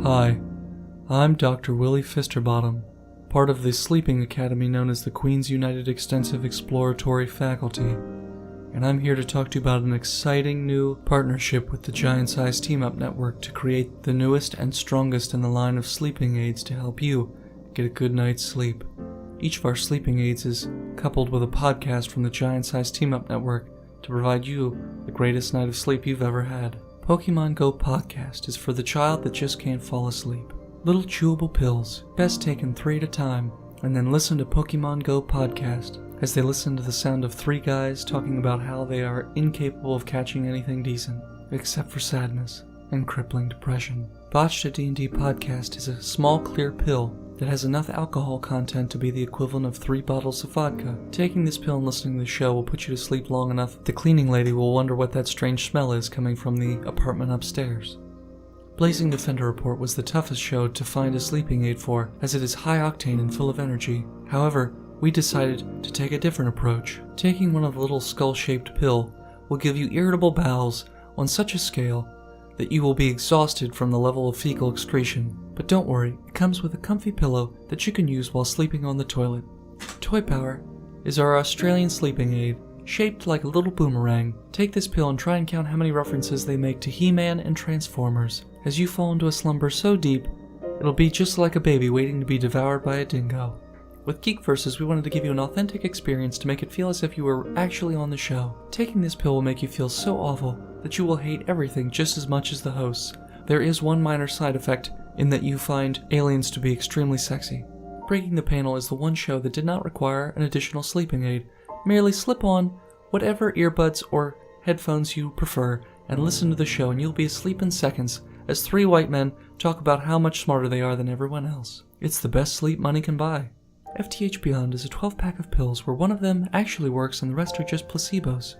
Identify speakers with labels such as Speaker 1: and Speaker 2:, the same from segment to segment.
Speaker 1: Hi, I'm Dr. Willie Fisterbottom, part of the sleeping academy known as the Queen's United Extensive Exploratory Faculty, and I'm here to talk to you about an exciting new partnership with the Giant Size Team Up Network to create the newest and strongest in the line of sleeping aids to help you get a good night's sleep. Each of our sleeping aids is coupled with a podcast from the Giant Size Team Up Network to provide you the greatest night of sleep you've ever had. Pokemon Go Podcast is for the child that just can't fall asleep. Little chewable pills, best taken 3 at a time, and then listen to Pokemon Go Podcast as they listen to the sound of 3 guys talking about how they are incapable of catching anything decent, except for sadness and crippling depression. Botched, a D&D podcast is a small clear pill that has enough alcohol content to be the equivalent of 3 bottles of vodka. Taking this pill and listening to the show will put you to sleep long enough that the cleaning lady will wonder what that strange smell is coming from the apartment upstairs. Blazing Defender Report was the toughest show to find a sleeping aid for, as it is high octane and full of energy. However, we decided to take a different approach. Taking one of the little skull-shaped pill will give you irritable bowels on such a scale that you will be exhausted from the level of fecal excretion. But don't worry, it comes with a comfy pillow that you can use while sleeping on the toilet. Toy Power is our Australian sleeping aid, shaped like a little boomerang. Take this pill and try and count how many references they make to He-Man and Transformers. As you fall into a slumber so deep, it'll be just like a baby waiting to be devoured by a dingo. With Geek Versus, we wanted to give you an authentic experience to make it feel as if you were actually on the show. Taking this pill will make you feel so awful that you will hate everything just as much as the hosts. There is one minor side effect in that you find aliens to be extremely sexy. Breaking the Panel is the one show that did not require an additional sleeping aid. Merely slip on whatever earbuds or headphones you prefer and listen to the show, and you'll be asleep in seconds as 3 white men talk about how much smarter they are than everyone else. It's the best sleep money can buy. FTH Beyond is a 12-pack of pills where one of them actually works and the rest are just placebos.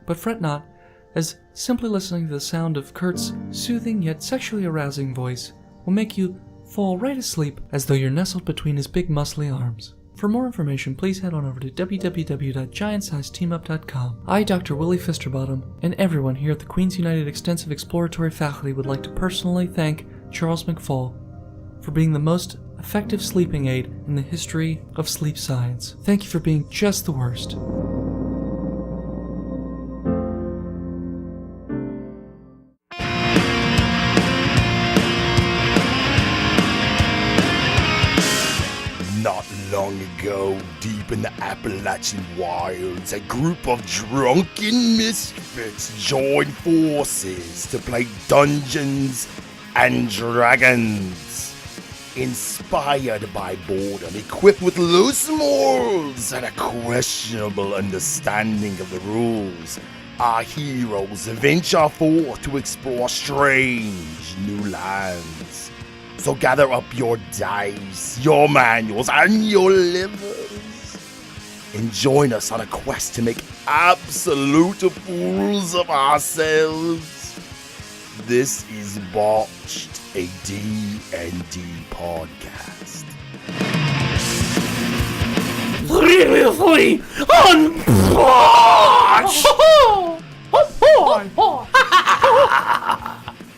Speaker 1: But fret not, as simply listening to the sound of Kurt's soothing yet sexually arousing voice will make you fall right asleep as though you're nestled between his big muscly arms. For more information, please head on over to www.giantsizeteamup.com. I, Dr. Willie Fisterbottom, and everyone here at the Queen's United Extensive Exploratory Faculty would like to personally thank Charles McFall for being the most effective sleeping aid in the history of sleep science. Thank you for being just the worst.
Speaker 2: Not long ago, deep in the Appalachian wilds, a group of drunken misfits joined forces to play Dungeons and Dragons. Inspired by boredom, equipped with loose morals and a questionable understanding of the rules, our heroes venture forth to explore strange new lands. So gather up your dice, your manuals, and your livers, and join us on a quest to make absolute fools of ourselves. This is Botched, a D&D podcast.
Speaker 3: Previously on Botched!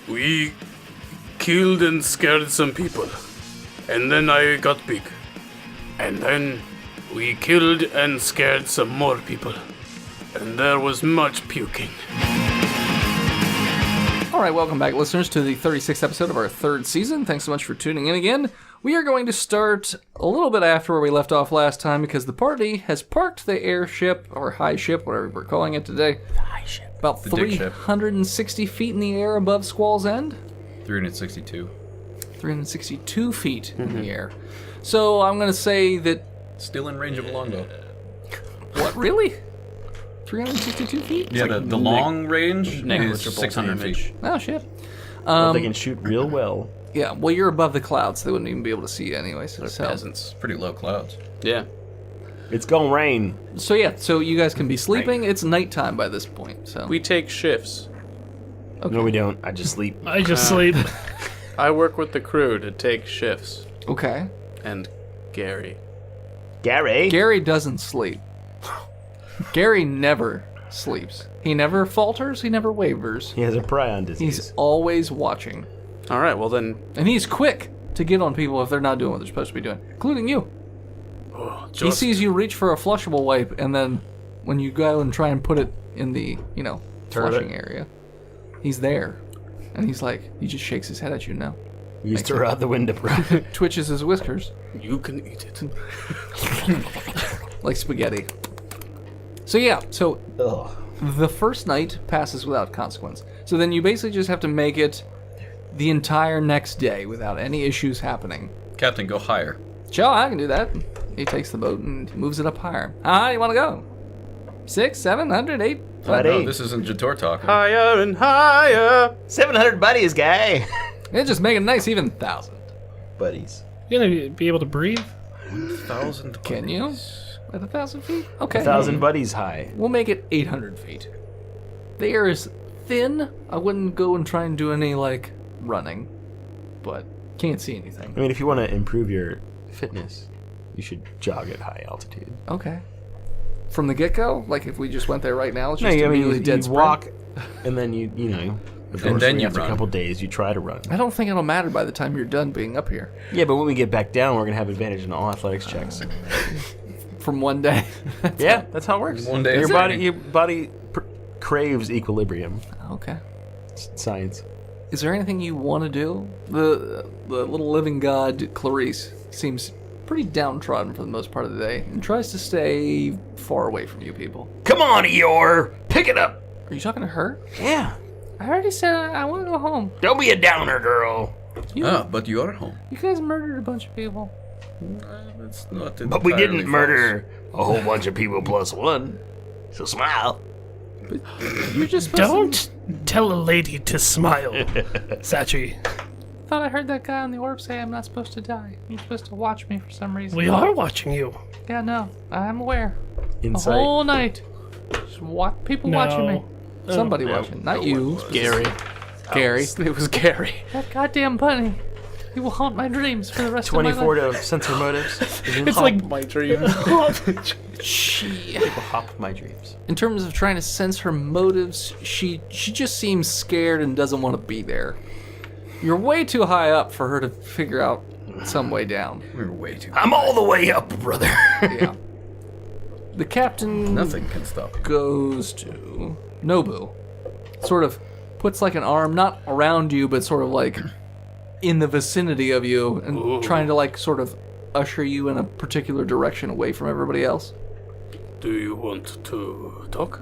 Speaker 3: We killed and scared some people, and then I got big, and then we killed and scared some more people, and there was much puking.
Speaker 4: Alright, welcome back, listeners, to the 36th episode of our 3rd season. Thanks so much for tuning in again. We are going to start a little bit after where we left off last time because the party has parked the airship, or high ship, whatever we're calling it today, about 360 feet in the air above Squall's End.
Speaker 5: 362.
Speaker 4: 362 feet in the air. So I'm going to say that...
Speaker 5: Still in range of a longbow.
Speaker 4: What, really? 362 feet?
Speaker 5: Yeah, the long range is 600 feet.
Speaker 4: Oh, shit.
Speaker 6: They can shoot real well.
Speaker 4: Yeah, well, you're above the clouds. They wouldn't even be able to see you anyway. So
Speaker 5: Peasants. Pretty low clouds.
Speaker 3: Yeah.
Speaker 6: It's gonna rain.
Speaker 4: So yeah, so you guys can be sleeping. It's nighttime by this point. So
Speaker 3: We take shifts.
Speaker 4: okay.
Speaker 6: No, we don't. I just sleep.
Speaker 7: I just sleep.
Speaker 3: I work with the crew to take shifts.
Speaker 4: Okay.
Speaker 3: And Gary.
Speaker 6: Gary?
Speaker 4: Gary doesn't sleep. Gary never sleeps. He never falters. He never wavers.
Speaker 6: He has a prion disease.
Speaker 4: He's always watching.
Speaker 3: All right, well then.
Speaker 4: And he's quick to get on people if they're not doing what they're supposed to be doing, including you.
Speaker 3: Oh,
Speaker 4: He sees you reach for a flushable wipe, and then when you go and try and put it in the, flushing area, he's there. And he's like, he just shakes his head at you now.
Speaker 6: You used to out the window, bro.
Speaker 4: Twitches his whiskers.
Speaker 3: You can eat it.
Speaker 4: Like spaghetti. So yeah,
Speaker 6: Ugh.
Speaker 4: the first night passes without consequence. So then you basically just have to make it the entire next day without any issues happening.
Speaker 5: Captain, go higher.
Speaker 4: Sure, I can do that. He takes the boat and moves it up higher. How high you want to go? 600, 700, 8?
Speaker 5: No, this isn't Jator talking.
Speaker 3: Higher and higher.
Speaker 6: 700 buddies, guy.
Speaker 4: Yeah, just make it nice, even 1,000.
Speaker 6: Buddies.
Speaker 7: You gonna be able to breathe?
Speaker 5: 1,000.
Speaker 4: Can you? At 1,000 feet? Okay.
Speaker 6: 1,000 buddies high.
Speaker 4: We'll make it 800 feet. The air is thin. I wouldn't go and try and do any, running. But can't see anything.
Speaker 6: I mean, if you want to improve your fitness, you should jog at high altitude.
Speaker 4: Okay. From the get-go? Like, if we just went there right now, it's
Speaker 6: No,
Speaker 4: just
Speaker 6: I mean,
Speaker 4: immediately dead
Speaker 6: you
Speaker 4: sprint?
Speaker 6: walk, and then you
Speaker 5: And then you
Speaker 6: after
Speaker 5: run.
Speaker 6: a couple days, you try to run.
Speaker 4: I don't think it'll matter by the time you're done being up here.
Speaker 6: Yeah, but when we get back down, we're going to have advantage in all athletics checks.
Speaker 4: From one day.
Speaker 6: Yeah, that's how it works.
Speaker 5: One day
Speaker 6: Your
Speaker 5: it's
Speaker 6: body craves equilibrium.
Speaker 4: Okay.
Speaker 6: It's science.
Speaker 4: Is there anything you want to do? The little living god, Clarice, seems pretty downtrodden for the most part of the day and tries to stay far away from you people.
Speaker 6: Come on, Eeyore! Pick it up!
Speaker 4: Are you talking to her?
Speaker 6: Yeah.
Speaker 4: I already said I want to go home.
Speaker 6: Don't be a downer, girl.
Speaker 5: But you are home.
Speaker 4: You guys murdered a bunch of people.
Speaker 5: It's not
Speaker 6: But we didn't
Speaker 5: entirely
Speaker 6: murder a whole bunch of people plus one. So smile.
Speaker 4: You're just supposed
Speaker 7: Don't tell a lady to smile, Sachi.
Speaker 4: thought I heard that guy on the orb say I'm not supposed to die. You're supposed to watch me for some reason.
Speaker 7: We are watching you.
Speaker 4: Yeah, no, I'm aware.
Speaker 6: Insight.
Speaker 4: The whole night. Just people watching me. Somebody watching. Not you.
Speaker 7: Gary.
Speaker 4: Gary. It was Gary. That goddamn bunny. He will haunt my dreams for the rest of my life.
Speaker 6: 24 to censor motives.
Speaker 7: It's like
Speaker 3: My dream.
Speaker 6: People hop my dreams.
Speaker 4: In terms of trying to sense her motives, she just seems scared and doesn't want to be there. You're way too high up for her to figure out some way down.
Speaker 5: We're way too.
Speaker 6: I'm all the way up, brother.
Speaker 4: Yeah. The captain
Speaker 5: Nothing can stop you.
Speaker 4: goes to Nobu. Sort of puts like an arm, not around you, but sort of like in the vicinity of you and trying to sort of usher you in a particular direction away from everybody else.
Speaker 3: Do you want to talk?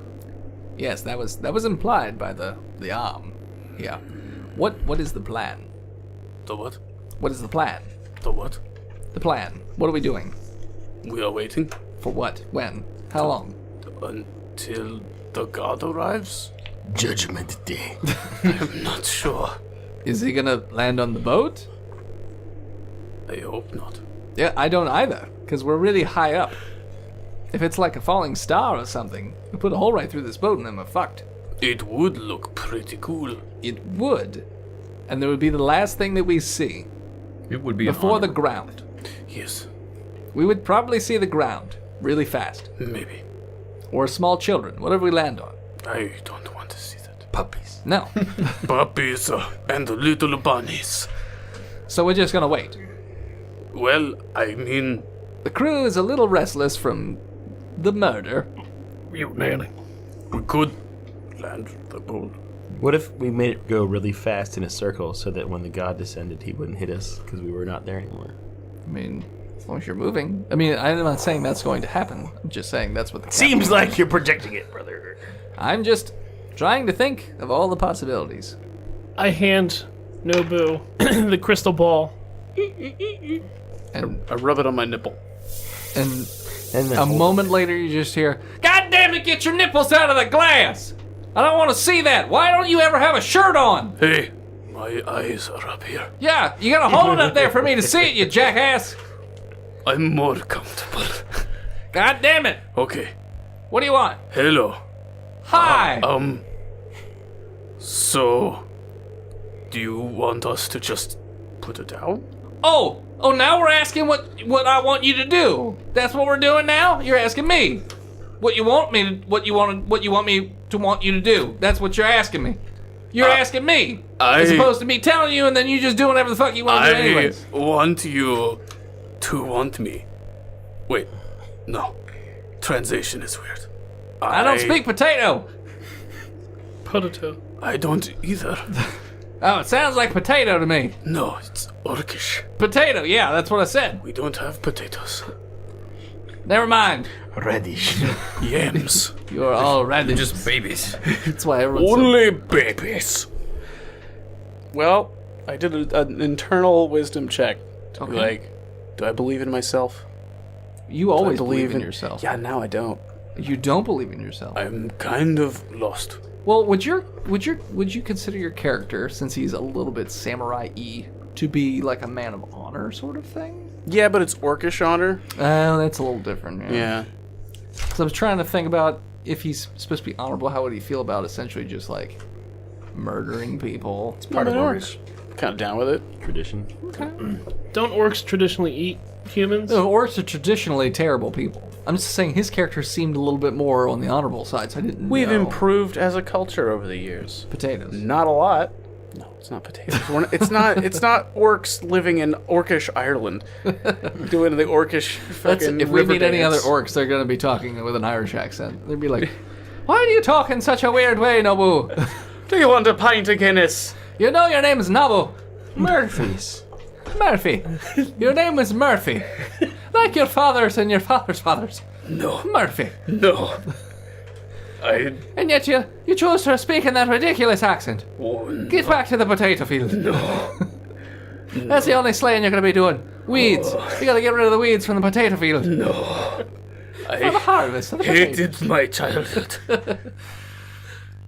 Speaker 4: Yes, that was implied by the arm. Yeah. What is the plan?
Speaker 3: The what?
Speaker 4: What is the plan?
Speaker 3: The what?
Speaker 4: The plan. What are we doing?
Speaker 3: We are waiting
Speaker 4: For what? When? How long?
Speaker 3: until the god arrives?
Speaker 6: Judgment Day.
Speaker 3: I'm not sure.
Speaker 4: Is he gonna land on the boat?
Speaker 3: I hope not.
Speaker 4: Yeah, I don't either, because we're really high up. If it's like a falling star or something, we put a hole right through this boat and then we're fucked.
Speaker 3: It would look pretty cool.
Speaker 4: It would. And there would be the last thing that we see
Speaker 5: It would be
Speaker 4: before
Speaker 5: an
Speaker 4: the
Speaker 5: honor.
Speaker 4: ground.
Speaker 3: Yes,
Speaker 4: We would probably see the ground really fast.
Speaker 3: maybe.
Speaker 4: Or small children, whatever we land on.
Speaker 3: I don't want to see that.
Speaker 6: Puppies.
Speaker 4: No.
Speaker 3: Puppies and little bunnies.
Speaker 4: So we're just gonna wait.
Speaker 3: Well, I mean,
Speaker 4: The crew is a little restless from the murder.
Speaker 7: mute nailing.
Speaker 3: we could land the boat.
Speaker 6: What if we made it go really fast in a circle so that when the god descended, he wouldn't hit us because we were not there anymore?
Speaker 4: I mean, as long as you're moving. I mean, I'm not saying that's going to happen. I'm just saying that's what the
Speaker 6: Seems like you're projecting it, brother.
Speaker 4: I'm just trying to think of all the possibilities.
Speaker 7: I hand Nobu the crystal ball.
Speaker 4: And
Speaker 3: I rub it on my nipple.
Speaker 4: and
Speaker 6: And then
Speaker 4: a moment later you just hear, God damn it, get your nipples out of the glass! I don't want to see that! Why don't you ever have a shirt on?
Speaker 3: Hey, my eyes are up here.
Speaker 4: Yeah, you gotta hold it up there for me to see it, you jackass!
Speaker 3: I'm more comfortable.
Speaker 4: God damn it!
Speaker 3: Okay.
Speaker 4: What do you want?
Speaker 3: Hello.
Speaker 4: Hi!
Speaker 3: So, do you want us to just put it down?
Speaker 4: Oh, now we're asking what I want you to do. That's what we're doing now? You're asking me. What you want me to do. That's what you're asking me. You're asking me, as opposed to me telling you, and then you just do whatever the fuck you want to do anyways.
Speaker 3: I want you to want me. Wait, no. Translation is weird.
Speaker 4: I don't speak potato.
Speaker 7: Potato.
Speaker 3: I don't either.
Speaker 4: Oh, it sounds like potato to me.
Speaker 3: No, it's Orcish.
Speaker 4: Potato, yeah, that's what I said.
Speaker 3: We don't have potatoes.
Speaker 4: Never mind.
Speaker 6: Radish.
Speaker 3: Yams.
Speaker 4: You're all radish.
Speaker 5: Just babies.
Speaker 4: That's why everyone's so...
Speaker 3: Only babies.
Speaker 8: Well, I did an internal wisdom check to be
Speaker 4: Okay.
Speaker 8: like, do I believe in myself?
Speaker 4: You
Speaker 8: Do I
Speaker 4: always believe in yourself.
Speaker 8: Yeah, now I don't.
Speaker 4: You don't believe in yourself.
Speaker 3: I'm kind of lost.
Speaker 4: Well, would you consider your character, since he's a little bit samurai-y, to be like a man of honor sort of thing?
Speaker 8: Yeah, but it's Orcish honor.
Speaker 4: Oh, that's a little different.
Speaker 8: Yeah.
Speaker 4: Because I was trying to think about if he's supposed to be honorable, how would he feel about essentially just like murdering people?
Speaker 8: It's part of Orcs. Kind of down with it.
Speaker 6: Tradition.
Speaker 7: Don't orcs traditionally eat humans?
Speaker 4: No, orcs are traditionally terrible people. I'm just saying his character seemed a little bit more on the honorable side, so I didn't
Speaker 8: We've
Speaker 4: know.
Speaker 8: improved as a culture over the years.
Speaker 4: Potatoes.
Speaker 8: Not a lot. No, it's not potatoes. It's not orcs living in Orcish Ireland doing the Orcish
Speaker 4: That's,
Speaker 8: fucking
Speaker 4: if we
Speaker 8: river
Speaker 4: meet any other
Speaker 8: dance.
Speaker 4: orcs, they're going to be talking with an Irish accent. They'd be like, why do you talk in such a weird way, Nobu?
Speaker 8: Do you want a pint of Guinness?
Speaker 4: You know your name is Nobu. Murphy. Your name is Murphy. Like your father's and your father's fathers.
Speaker 3: No.
Speaker 4: Murphy.
Speaker 3: No.
Speaker 4: And yet you chose to speak in that ridiculous accent. Get back to the potato field.
Speaker 3: No.
Speaker 4: That's the only slaying you're going to be doing. Weeds. You got to get rid of the weeds from the potato field.
Speaker 3: No.
Speaker 4: For the harvest of the potatoes.
Speaker 3: Hated my childhood.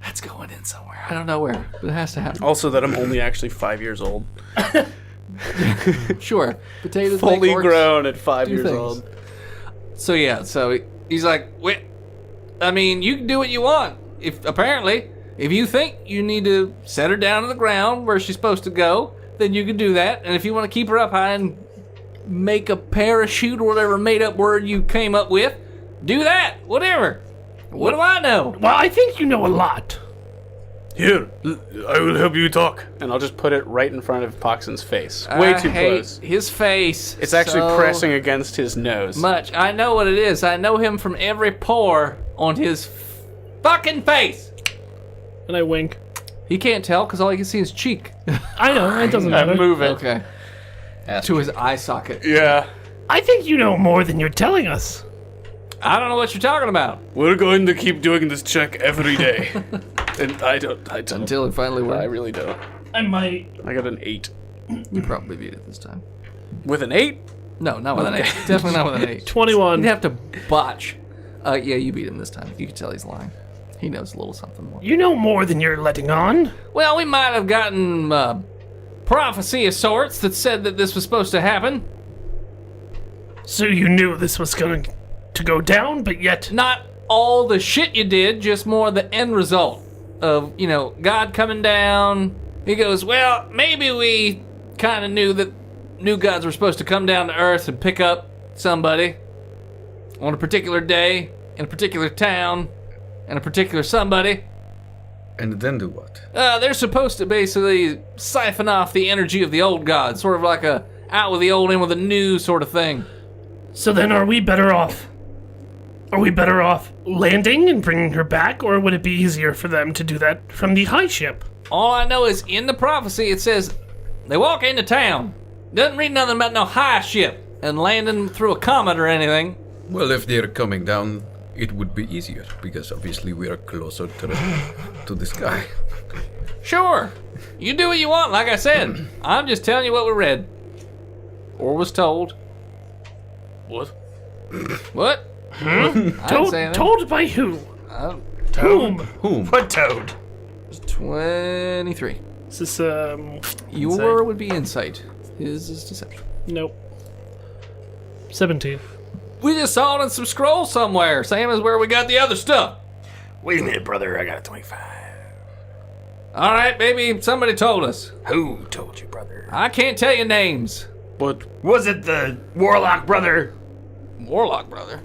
Speaker 4: That's going in somewhere. I don't know where, but it has to happen.
Speaker 8: Also, that I'm only actually 5 years old.
Speaker 4: Sure. Potatoes
Speaker 8: Fully
Speaker 4: make orcs
Speaker 8: grown at 5
Speaker 4: do
Speaker 8: years
Speaker 4: things.
Speaker 8: old.
Speaker 4: So yeah, he's like, wait, I mean, you can do what you want. If you think you need to set her down on the ground where she's supposed to go, then you can do that. And if you want to keep her up high and make a parachute or whatever made up word you came up with, do that. Whatever. What do I know?
Speaker 7: Well, I think you know a lot.
Speaker 3: Here, I will help you talk.
Speaker 8: And I'll just put it right in front of Poxon's face. Way too
Speaker 4: hate
Speaker 8: close.
Speaker 4: his face.
Speaker 8: It's actually
Speaker 4: so
Speaker 8: pressing against his nose.
Speaker 4: much. I know what it is. I know him from every pore on his fucking face.
Speaker 7: And I wink.
Speaker 4: He can't tell because all he can see is cheek.
Speaker 7: I know, it doesn't matter.
Speaker 8: Move it.
Speaker 4: Okay. To his eye socket.
Speaker 8: Yeah.
Speaker 7: I think you know more than you're telling us.
Speaker 4: I don't know what you're talking about.
Speaker 3: We're going to keep doing this check every day. And I don't.
Speaker 4: Until it finally
Speaker 8: I
Speaker 4: works.
Speaker 8: really don't.
Speaker 7: I might.
Speaker 8: I got an 8.
Speaker 4: You probably beat it this time.
Speaker 8: With an 8?
Speaker 4: No, not with an 8. Definitely not with an 8.
Speaker 7: 21.
Speaker 4: You'd have to botch. Yeah, you beat him this time. You can tell he's lying. He knows a little something more.
Speaker 7: You know more than you're letting on.
Speaker 4: Well, we might have gotten prophecy of sorts that said that this was supposed to happen.
Speaker 7: So you knew this was going to go down, but yet...
Speaker 4: Not all the shit you did, just more the end result of, God coming down. He goes, well, maybe we kind of knew that new gods were supposed to come down to Earth and pick up somebody on a particular day, in a particular town, and a particular somebody.
Speaker 5: And then do what?
Speaker 4: They're supposed to basically siphon off the energy of the old gods, sort of like a out with the old, in with the new sort of thing.
Speaker 7: So then are we better off? Are we better off landing and bringing her back, or would it be easier for them to do that from the high ship?
Speaker 4: All I know is in the prophecy it says they walk into town. Doesn't read nothing about no high ship and landing through a comet or anything.
Speaker 5: Well, if they're coming down, it would be easier, because obviously we are closer to the sky.
Speaker 4: Sure, you do what you want, like I said. I'm just telling you what we read. Or was told.
Speaker 3: What?
Speaker 4: What? I didn't say anything.
Speaker 7: Told by who?
Speaker 5: Whom?
Speaker 6: What toad?
Speaker 4: 23.
Speaker 7: Is this,
Speaker 4: Your would be insight. His is deception.
Speaker 7: Nope. 17.
Speaker 4: We just saw it on some scroll somewhere, same as where we got the other stuff.
Speaker 6: Wait a minute, brother. I got a 25.
Speaker 4: All right, maybe somebody told us.
Speaker 6: Who told you, brother?
Speaker 4: I can't tell you names.
Speaker 8: What?
Speaker 6: Was it the Warlock brother?
Speaker 4: Warlock brother.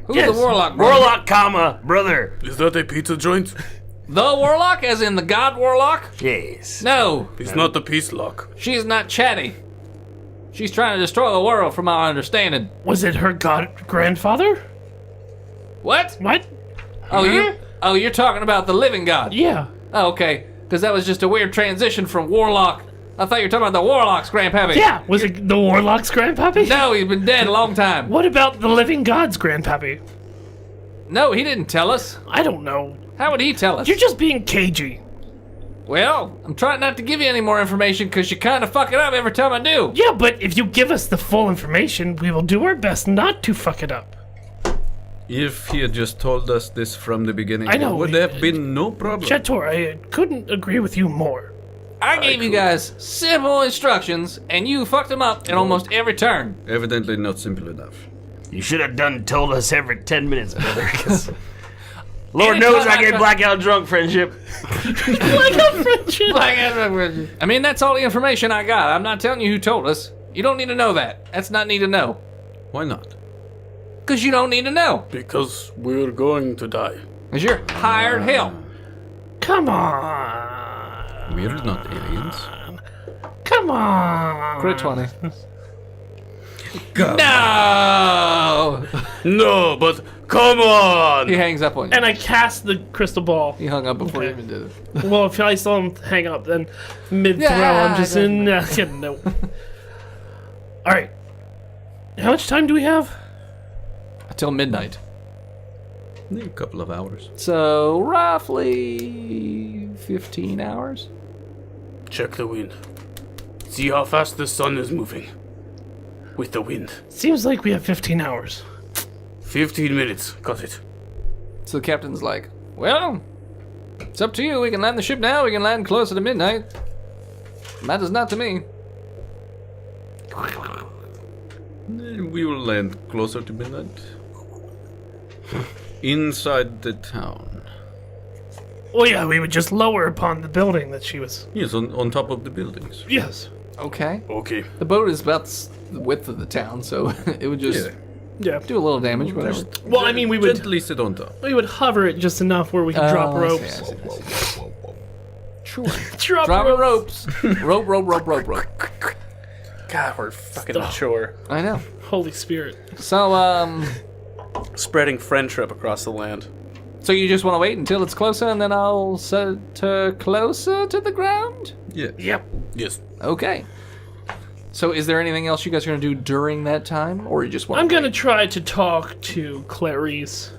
Speaker 4: Who's
Speaker 6: Yes.
Speaker 4: the Warlock brother?
Speaker 6: Warlock, comma, brother.
Speaker 3: Is that a pizza joint?
Speaker 4: The warlock, as in the god warlock?
Speaker 6: Yes.
Speaker 4: No,
Speaker 3: He's not the peace lock.
Speaker 4: she's not chatty. She's trying to destroy the world, from our understanding.
Speaker 7: Was it her grandfather?
Speaker 4: What?
Speaker 7: What?
Speaker 4: You're talking about the living god.
Speaker 7: Yeah.
Speaker 4: Oh, okay. Because that was just a weird transition from warlock. I thought you were talking about the warlock's grandpappy.
Speaker 7: Yeah. Was it the warlock's grandpappy?
Speaker 4: No, he's been dead a long time.
Speaker 7: What about the living god's grandpappy?
Speaker 4: No, he didn't tell us.
Speaker 7: I don't know.
Speaker 4: How would he tell us?
Speaker 7: You're just being cagey.
Speaker 4: Well, I'm trying not to give you any more information because you kind of fuck it up every time I do.
Speaker 7: Yeah, but if you give us the full information, we will do our best not to fuck it up.
Speaker 5: If he had just told us this from the beginning,
Speaker 7: I know,
Speaker 5: there would have been no problem.
Speaker 7: Chator, I couldn't agree with you more.
Speaker 4: I gave you guys simple instructions, and you fucked them up at almost every turn.
Speaker 5: Evidently not simple enough.
Speaker 6: You should have told us every 10 minutes, brother. 'Cause Lord
Speaker 4: Anytime
Speaker 6: knows I
Speaker 4: I
Speaker 6: get
Speaker 4: try-
Speaker 6: blackout drunk, friendship.
Speaker 4: I mean, that's all the information I got. I'm not telling you who told us. You don't need to know that. That's not need to know.
Speaker 5: Why not?
Speaker 4: Because you don't need to know.
Speaker 3: Because we're going to die.
Speaker 4: Because you're hired help.
Speaker 7: Come on.
Speaker 5: We're not aliens.
Speaker 7: Come on.
Speaker 4: Crit 20. No!
Speaker 3: No, but come on!
Speaker 4: He hangs up on you.
Speaker 7: And I cast the crystal ball.
Speaker 4: He hung up before
Speaker 7: Okay.
Speaker 4: you even did it.
Speaker 7: Well, if I saw him hang up, then mid-throw,
Speaker 4: Yeah,
Speaker 7: I'm just in... no. All right. How much time do we have?
Speaker 4: Until midnight.
Speaker 5: A couple of hours.
Speaker 4: So, roughly 15 hours?
Speaker 3: Check the wind. See how fast the sun is moving. With the wind.
Speaker 7: Seems like we have 15 hours.
Speaker 3: 15 minutes. Got it.
Speaker 4: So the captain's like, well, it's up to you. We can land the ship now. We can land closer to midnight. Matters not to me.
Speaker 5: We will land closer to midnight. Inside the town.
Speaker 7: Well, yeah, we would just lower upon the building that she was...
Speaker 5: Yes, on top of the buildings.
Speaker 7: Yes.
Speaker 4: Okay.
Speaker 3: Okay.
Speaker 4: The boat is about the width of the town, so it would just
Speaker 7: Yeah.
Speaker 4: do a little damage, whatever.
Speaker 7: Well, I mean, we would
Speaker 5: Gently sit on top.
Speaker 7: hover it just enough where we could drop
Speaker 4: Oh, I
Speaker 7: ropes.
Speaker 4: see, I see. Sure.
Speaker 7: Drop
Speaker 4: Dropping
Speaker 7: ropes.
Speaker 4: ropes. rope.
Speaker 8: God, we're fucking mature.
Speaker 4: I know.
Speaker 7: Holy Spirit.
Speaker 4: So,
Speaker 8: Spreading friendship across the land.
Speaker 4: so you just want to wait until it's closer, and then I'll set her closer to the ground?
Speaker 5: Yeah.
Speaker 7: Yep.
Speaker 3: Yes.
Speaker 4: Okay. So is there anything else you guys are going to do during that time, or you just want
Speaker 7: I'm
Speaker 4: to
Speaker 7: gonna try to talk to Clarice,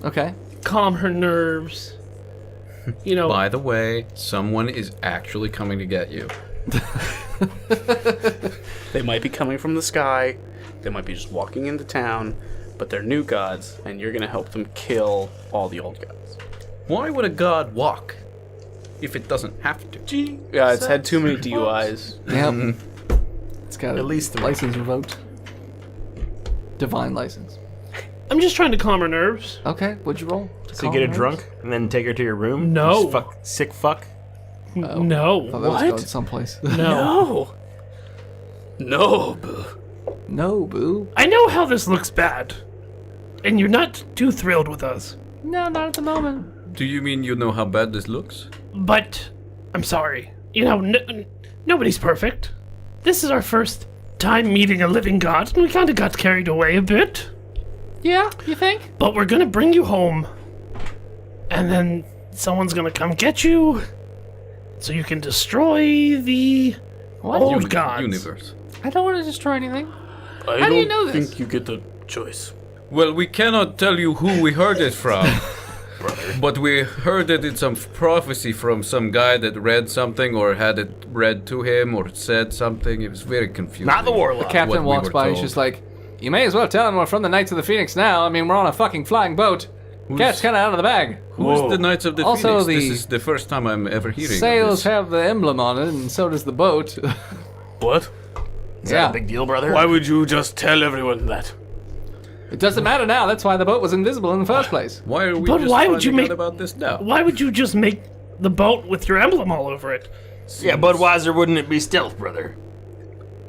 Speaker 4: Okay.
Speaker 7: calm her nerves. You know,
Speaker 5: By the way, someone is actually coming to get you.
Speaker 8: They might be coming from the sky. They might be just walking into town. But they're new gods, and you're gonna help them kill all the old gods.
Speaker 5: Why would a god walk if it doesn't have to?
Speaker 8: Yeah, it's had too many DUIs.
Speaker 4: Yep. It's got
Speaker 6: At least
Speaker 4: the
Speaker 6: three.
Speaker 4: license revoked. Divine license.
Speaker 7: I'm just trying to calm her nerves.
Speaker 4: Okay, what'd you roll?
Speaker 6: So you get her drunk and then take her to your room?
Speaker 7: No.
Speaker 6: You sick fuck.
Speaker 4: Oh, I thought
Speaker 7: No.
Speaker 4: that was
Speaker 8: What?
Speaker 4: going someplace.
Speaker 7: No.
Speaker 3: No, boo.
Speaker 4: No, boo.
Speaker 7: I know how this looks bad. And you're not too thrilled with us.
Speaker 4: No, not at the moment.
Speaker 5: Do you mean you know how bad this looks?
Speaker 7: But I'm sorry. You know, nobody's perfect. This is our first time meeting a living god, and we kind of got carried away a bit.
Speaker 4: Yeah, you think?
Speaker 7: But we're gonna bring you home. And then someone's gonna come get you. So you can destroy the old gods.
Speaker 5: Universe.
Speaker 4: I don't want to destroy anything.
Speaker 3: I
Speaker 4: How do
Speaker 3: don't
Speaker 4: you know this?
Speaker 3: think you get a choice.
Speaker 5: Well, we cannot tell you who we heard it from. But we heard it in some prophecy from some guy that read something or had it read to him or said something. It was very confusing.
Speaker 6: Not the warlock.
Speaker 4: Captain
Speaker 5: What we
Speaker 4: walks
Speaker 5: were
Speaker 4: by, he's
Speaker 5: told.
Speaker 4: just like, you may as well tell him we're from the Knights of the Phoenix now. I mean, we're on a fucking flying boat. Cat's kind of out of the bag.
Speaker 5: Who's the Knights of the
Speaker 4: Also,
Speaker 5: Phoenix?
Speaker 4: the
Speaker 5: This is the first time I'm ever hearing
Speaker 4: Sails
Speaker 5: of this.
Speaker 4: have the emblem on it, and so does the boat.
Speaker 3: What?
Speaker 6: Is that a big deal, brother?
Speaker 3: Why would you just tell everyone that?
Speaker 4: It doesn't matter now. That's why the boat was invisible in the first place.
Speaker 5: Why are we
Speaker 7: But
Speaker 5: just
Speaker 7: why would you
Speaker 5: finding
Speaker 7: make-
Speaker 5: out about this now?
Speaker 7: Why would you just make the boat with your emblem all over it?
Speaker 6: Yeah, Budweiser wouldn't it be stealth, brother?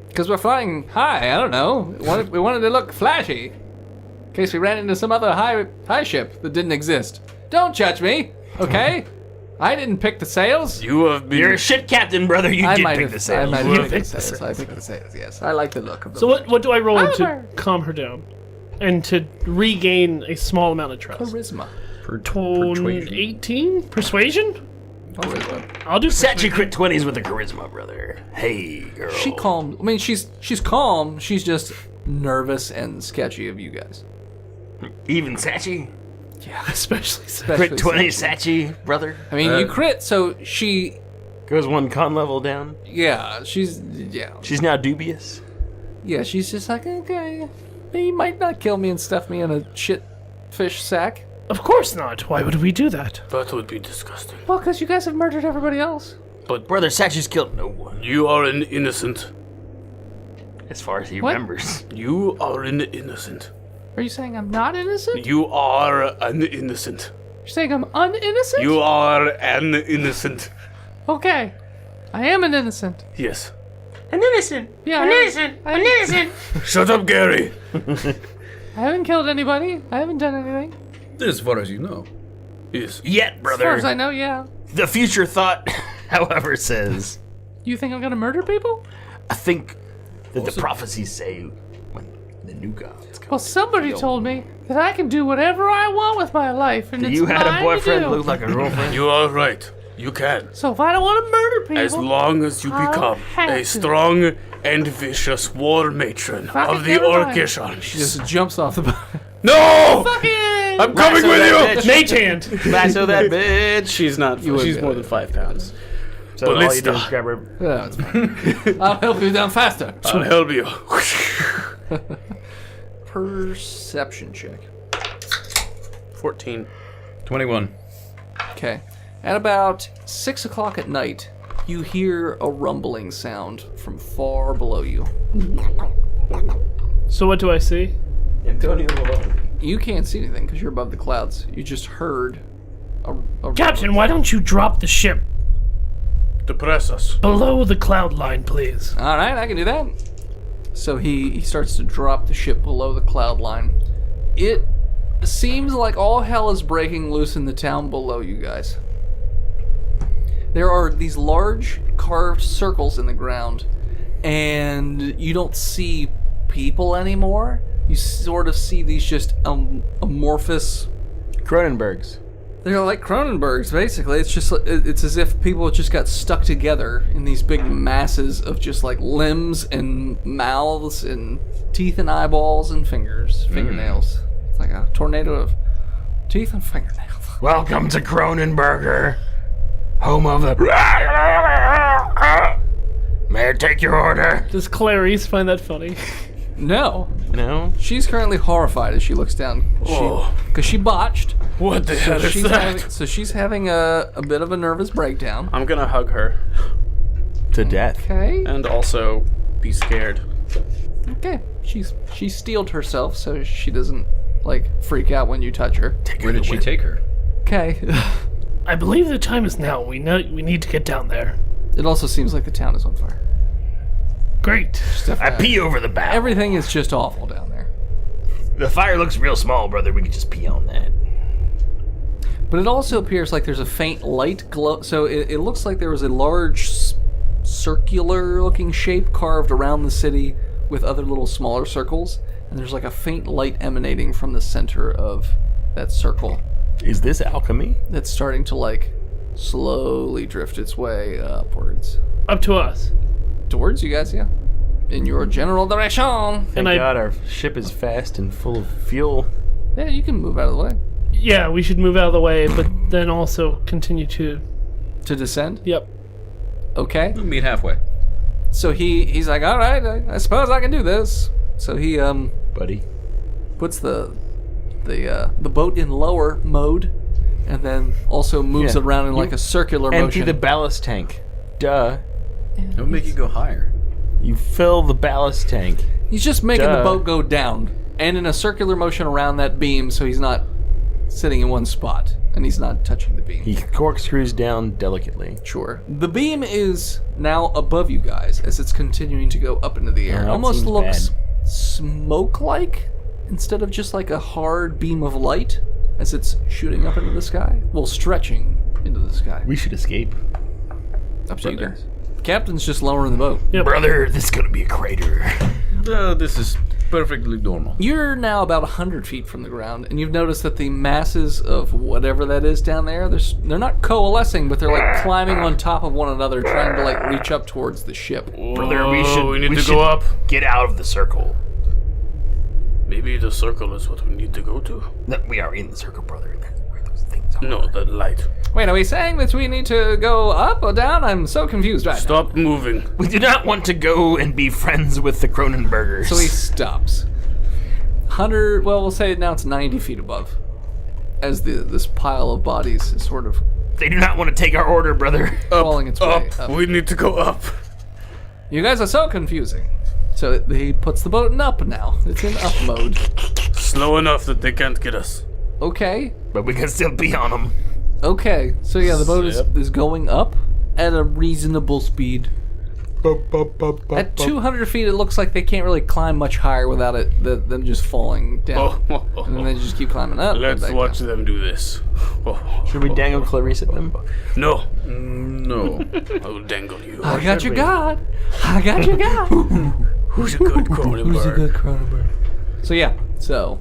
Speaker 4: Because we're flying high. I don't know. We wanted to look flashy. In case we ran into some other high ship that didn't exist. Don't judge me, okay? I didn't pick the sails.
Speaker 3: You have been.
Speaker 6: You're a shit captain, brother. You
Speaker 4: I
Speaker 6: did
Speaker 4: might
Speaker 6: pick
Speaker 4: have.
Speaker 6: the
Speaker 4: I
Speaker 6: sails.
Speaker 4: might
Speaker 7: You
Speaker 4: have picked
Speaker 7: picked
Speaker 4: the
Speaker 7: the
Speaker 4: sails. I picked the sails. Yes, I like the look of them.
Speaker 7: So what do I roll to
Speaker 4: Oliver.
Speaker 7: calm her down, and to regain a small amount of trust?
Speaker 4: Charisma.
Speaker 5: Persuasion.
Speaker 7: 18 persuasion. I'll do
Speaker 6: Sat you
Speaker 7: persuasion.
Speaker 6: crit 20s with a charisma, brother. Hey, girl.
Speaker 4: She calm. I mean, she's calm. She's just nervous and sketchy of you guys.
Speaker 6: Even Sachi?
Speaker 4: Yeah,
Speaker 7: Especially
Speaker 6: Crit 20 Sachi, brother.
Speaker 4: I mean, you crit, so she.
Speaker 6: Goes one con level down.
Speaker 4: Yeah, she's
Speaker 6: Now dubious.
Speaker 4: she's just like, okay, he might not kill me and stuff me in a shit fish sack.
Speaker 7: Of course not. Why would we do that?
Speaker 3: That would be disgusting.
Speaker 4: Well, because you guys have murdered everybody else.
Speaker 3: But
Speaker 6: Brother Sachi's killed no one.
Speaker 3: you are an innocent.
Speaker 6: As far as he
Speaker 4: What?
Speaker 6: remembers.
Speaker 3: You are an innocent.
Speaker 4: Are you saying I'm not innocent?
Speaker 3: You are an innocent.
Speaker 4: You're saying I'm uninnocent?
Speaker 3: You are an innocent.
Speaker 4: Okay, I am an innocent.
Speaker 3: Yes.
Speaker 9: An innocent.
Speaker 4: Yeah,
Speaker 9: An innocent. An innocent.
Speaker 3: Shut up, Gary.
Speaker 4: I haven't killed anybody. I haven't done anything.
Speaker 5: As far as you know.
Speaker 3: Yes.
Speaker 6: Yet,
Speaker 4: As
Speaker 6: brother.
Speaker 4: far as I know, yeah.
Speaker 6: The future thought, however, says,
Speaker 4: You think I'm gonna murder people?
Speaker 6: I think that the prophecies say when the new gods come.
Speaker 4: Well, somebody told me that I can do whatever I want with my life, and it's
Speaker 6: You had a
Speaker 4: mine
Speaker 6: boyfriend
Speaker 4: to
Speaker 6: who
Speaker 4: do.
Speaker 6: looked like a girlfriend?
Speaker 3: You are right. You can.
Speaker 4: So if I don't want to murder people,
Speaker 3: As long as you
Speaker 4: I
Speaker 3: become
Speaker 4: have
Speaker 3: a
Speaker 4: to.
Speaker 3: strong and vicious war matron
Speaker 4: I
Speaker 3: of
Speaker 4: can
Speaker 3: the
Speaker 4: get away.
Speaker 3: Orcish armies.
Speaker 4: She just jumps off the boat.
Speaker 3: No!
Speaker 4: Fucking!
Speaker 3: I'm coming
Speaker 6: Lasso
Speaker 3: with
Speaker 6: that
Speaker 3: you!
Speaker 6: bitch.
Speaker 7: Mage hand.
Speaker 6: Lasso that bitch.
Speaker 8: She's not.
Speaker 4: would
Speaker 8: She's
Speaker 4: be
Speaker 8: more
Speaker 4: able
Speaker 8: than 5 pounds.
Speaker 6: So all you do
Speaker 3: Ballista.
Speaker 6: is grab her.
Speaker 4: Yeah, it's fine. I'll help you down faster.
Speaker 3: I'll help you.
Speaker 4: Perception check.
Speaker 8: 14.
Speaker 5: 21.
Speaker 4: Okay. At about 6 o'clock at night, you hear a rumbling sound from far below you.
Speaker 7: So what do I see?
Speaker 6: Antonio Malone.
Speaker 4: You can't see anything because you're above the clouds. You just heard a
Speaker 7: Captain, why don't you drop the ship
Speaker 3: Depress us.
Speaker 7: below the cloud line, please?
Speaker 4: All right, I can do that. So he starts to drop the ship below the cloud line. It seems like all hell is breaking loose in the town below you guys. There are these large carved circles in the ground, and you don't see people anymore. You sort of see these just amorphous.
Speaker 6: Kronenbergs.
Speaker 4: They're like Kronenbergs, basically. It's just it's as if people just got stuck together in these big masses of just like limbs and mouths and teeth and eyeballs and fingernails. It's like a tornado of teeth and fingernails.
Speaker 6: Welcome to Kronenburger, home of the. May I take your order?
Speaker 7: Does Clarice find that funny?
Speaker 4: No,
Speaker 6: No.
Speaker 4: she's currently horrified as she looks down. Because she botched.
Speaker 3: What the hell is that?
Speaker 4: She's having a bit of a nervous breakdown.
Speaker 8: I'm gonna hug her
Speaker 6: To death.
Speaker 4: Okay.
Speaker 8: and also be scared.
Speaker 4: Okay. She steeled herself so she doesn't like freak out when you touch her.
Speaker 5: Where did she take her?
Speaker 4: Okay.
Speaker 7: I believe the time is now. We need to get down there.
Speaker 4: It also seems like the town is on fire.
Speaker 7: Great.
Speaker 6: I pee over the bow.
Speaker 4: Everything is just awful down there.
Speaker 6: The fire looks real small, brother. We could just pee on that.
Speaker 4: But it also appears like there's a faint light glow. So it looks like there was a large circular-looking shape carved around the city with other little smaller circles. And there's like a faint light emanating from the center of that circle
Speaker 6: Is this alchemy?
Speaker 4: that's starting to like slowly drift its way upwards.
Speaker 7: Up to us.
Speaker 4: Towards you guys, yeah. In your general direction.
Speaker 6: Thank
Speaker 7: I-
Speaker 6: God our ship is fast and full of fuel.
Speaker 4: Yeah, you can move out of the way.
Speaker 7: Yeah, we should move out of the way, but then also continue to.
Speaker 4: To descend?
Speaker 7: Yep.
Speaker 4: Okay.
Speaker 5: We'll meet halfway.
Speaker 4: So he's like, all right, I suppose I can do this. So he
Speaker 6: Buddy.
Speaker 4: puts the boat in lower mode, and then also moves
Speaker 6: Yeah.
Speaker 4: around in like a circular
Speaker 6: Empty
Speaker 4: motion.
Speaker 6: the ballast tank. Duh.
Speaker 5: It'll make you go higher.
Speaker 6: You fill the ballast tank.
Speaker 4: He's just making the
Speaker 6: Duh.
Speaker 4: boat go down, and in a circular motion around that beam, so he's not sitting in one spot, and he's not touching the beam.
Speaker 6: He corkscrews down delicately.
Speaker 4: Sure. The beam is now above you guys as it's continuing to go up into the air.
Speaker 6: Oh,
Speaker 4: It
Speaker 6: that
Speaker 4: almost
Speaker 6: seems
Speaker 4: looks
Speaker 6: bad.
Speaker 4: smoke-like instead of just like a hard beam of light as it's shooting up into the sky. Well, stretching into the sky.
Speaker 6: We should escape.
Speaker 4: Up to you guys. Captain's just lowering the boat.
Speaker 6: Brother, this is gonna be a crater.
Speaker 5: This is perfectly normal.
Speaker 4: You're now about 100 feet from the ground, and you've noticed that the masses of whatever that is down there, they're not coalescing, but they're like climbing on top of one another, trying to like reach up towards the ship.
Speaker 6: Brother, we
Speaker 3: need to
Speaker 6: should
Speaker 3: go up.
Speaker 6: Get out of the circle.
Speaker 3: Maybe the circle is what we need to go to.
Speaker 6: No, we are in the circle, brother. That's where those things are.
Speaker 3: No, the light.
Speaker 4: Wait, are we saying that we need to go up or down? I'm so confused right now.
Speaker 3: Stop moving.
Speaker 6: We do not want to go and be friends with the Kronenburgers.
Speaker 4: So he stops. 100, well, we'll say now it's 90 feet above. As this pile of bodies is sort of
Speaker 6: They do not want to take our order, brother.
Speaker 4: crawling its way up.
Speaker 3: We need to go up.
Speaker 4: You guys are so confusing. So he puts the boat in up now. It's in up mode.
Speaker 3: Slow enough that they can't get us.
Speaker 4: Okay.
Speaker 6: But we can still be on them.
Speaker 4: Okay. So yeah, the boat is going up at a reasonable speed. At 200 feet, it looks like they can't really climb much higher without them just falling down. And then they just keep climbing up.
Speaker 3: Let's watch them do this.
Speaker 6: Should we dangle Clarice at them?
Speaker 3: No.
Speaker 5: No.
Speaker 3: I will dangle you.
Speaker 4: I got your god. I got your god.
Speaker 3: Who's a good Kronenburg?
Speaker 1: Who's a good Kronenburger?
Speaker 4: So yeah. So,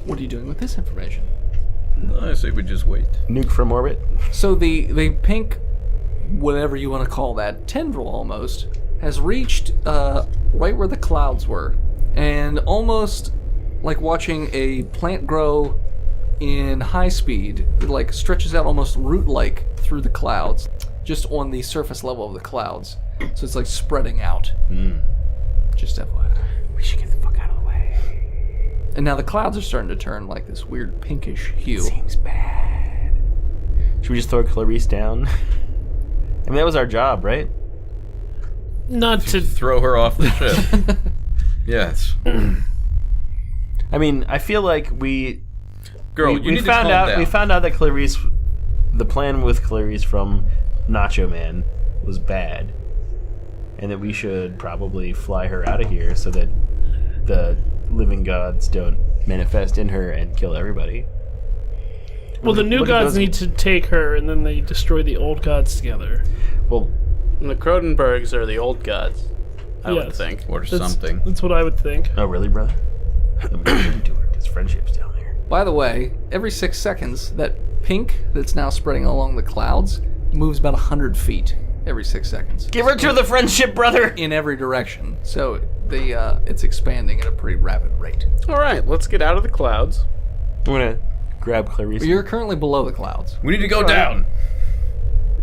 Speaker 4: what are you doing with this information?
Speaker 5: I say we just wait.
Speaker 6: Nuke from orbit?
Speaker 4: So the pink, whatever you want to call that, tendril almost, has reached right where the clouds were. And almost like watching a plant grow in high speed, it like stretches out almost root-like through the clouds, just on the surface level of the clouds. So it's like spreading out. Just FYI.
Speaker 6: We should get the fuck out of the way.
Speaker 4: And now the clouds are starting to turn like this weird pinkish hue.
Speaker 6: Seems bad. Should we just throw Clarice down? I mean, that was our job, right?
Speaker 7: Not to.
Speaker 5: Throw her off the ship. Yes.
Speaker 6: I mean, I feel like we
Speaker 5: Girl, you need to
Speaker 6: found
Speaker 5: calm
Speaker 6: out
Speaker 5: down.
Speaker 6: we found out that Clarice, the plan with Clarice from Nacho Man was bad, and that we should probably fly her out of here so that the living gods don't manifest in her and kill everybody.
Speaker 7: Well, the new
Speaker 6: what if
Speaker 7: gods
Speaker 6: those-
Speaker 7: need to take her, and then they destroy the old gods together.
Speaker 6: Well,
Speaker 8: And the Kronenbergs are the old gods, I would
Speaker 7: Yes.
Speaker 8: think.
Speaker 5: Or
Speaker 7: That's,
Speaker 5: something.
Speaker 7: That's what I would think.
Speaker 6: oh really, brother? Nobody should do her because friendship's down there.
Speaker 4: By the way, every 6 seconds, that pink that's now spreading along the clouds moves about 100 feet every 6 seconds.
Speaker 6: Give her to the friendship, brother.
Speaker 4: In every direction. So it's expanding at a pretty rapid rate.
Speaker 8: All right, let's get out of the clouds.
Speaker 6: I'm gonna grab Clarice.
Speaker 4: You're currently below the clouds.
Speaker 5: We need to go down.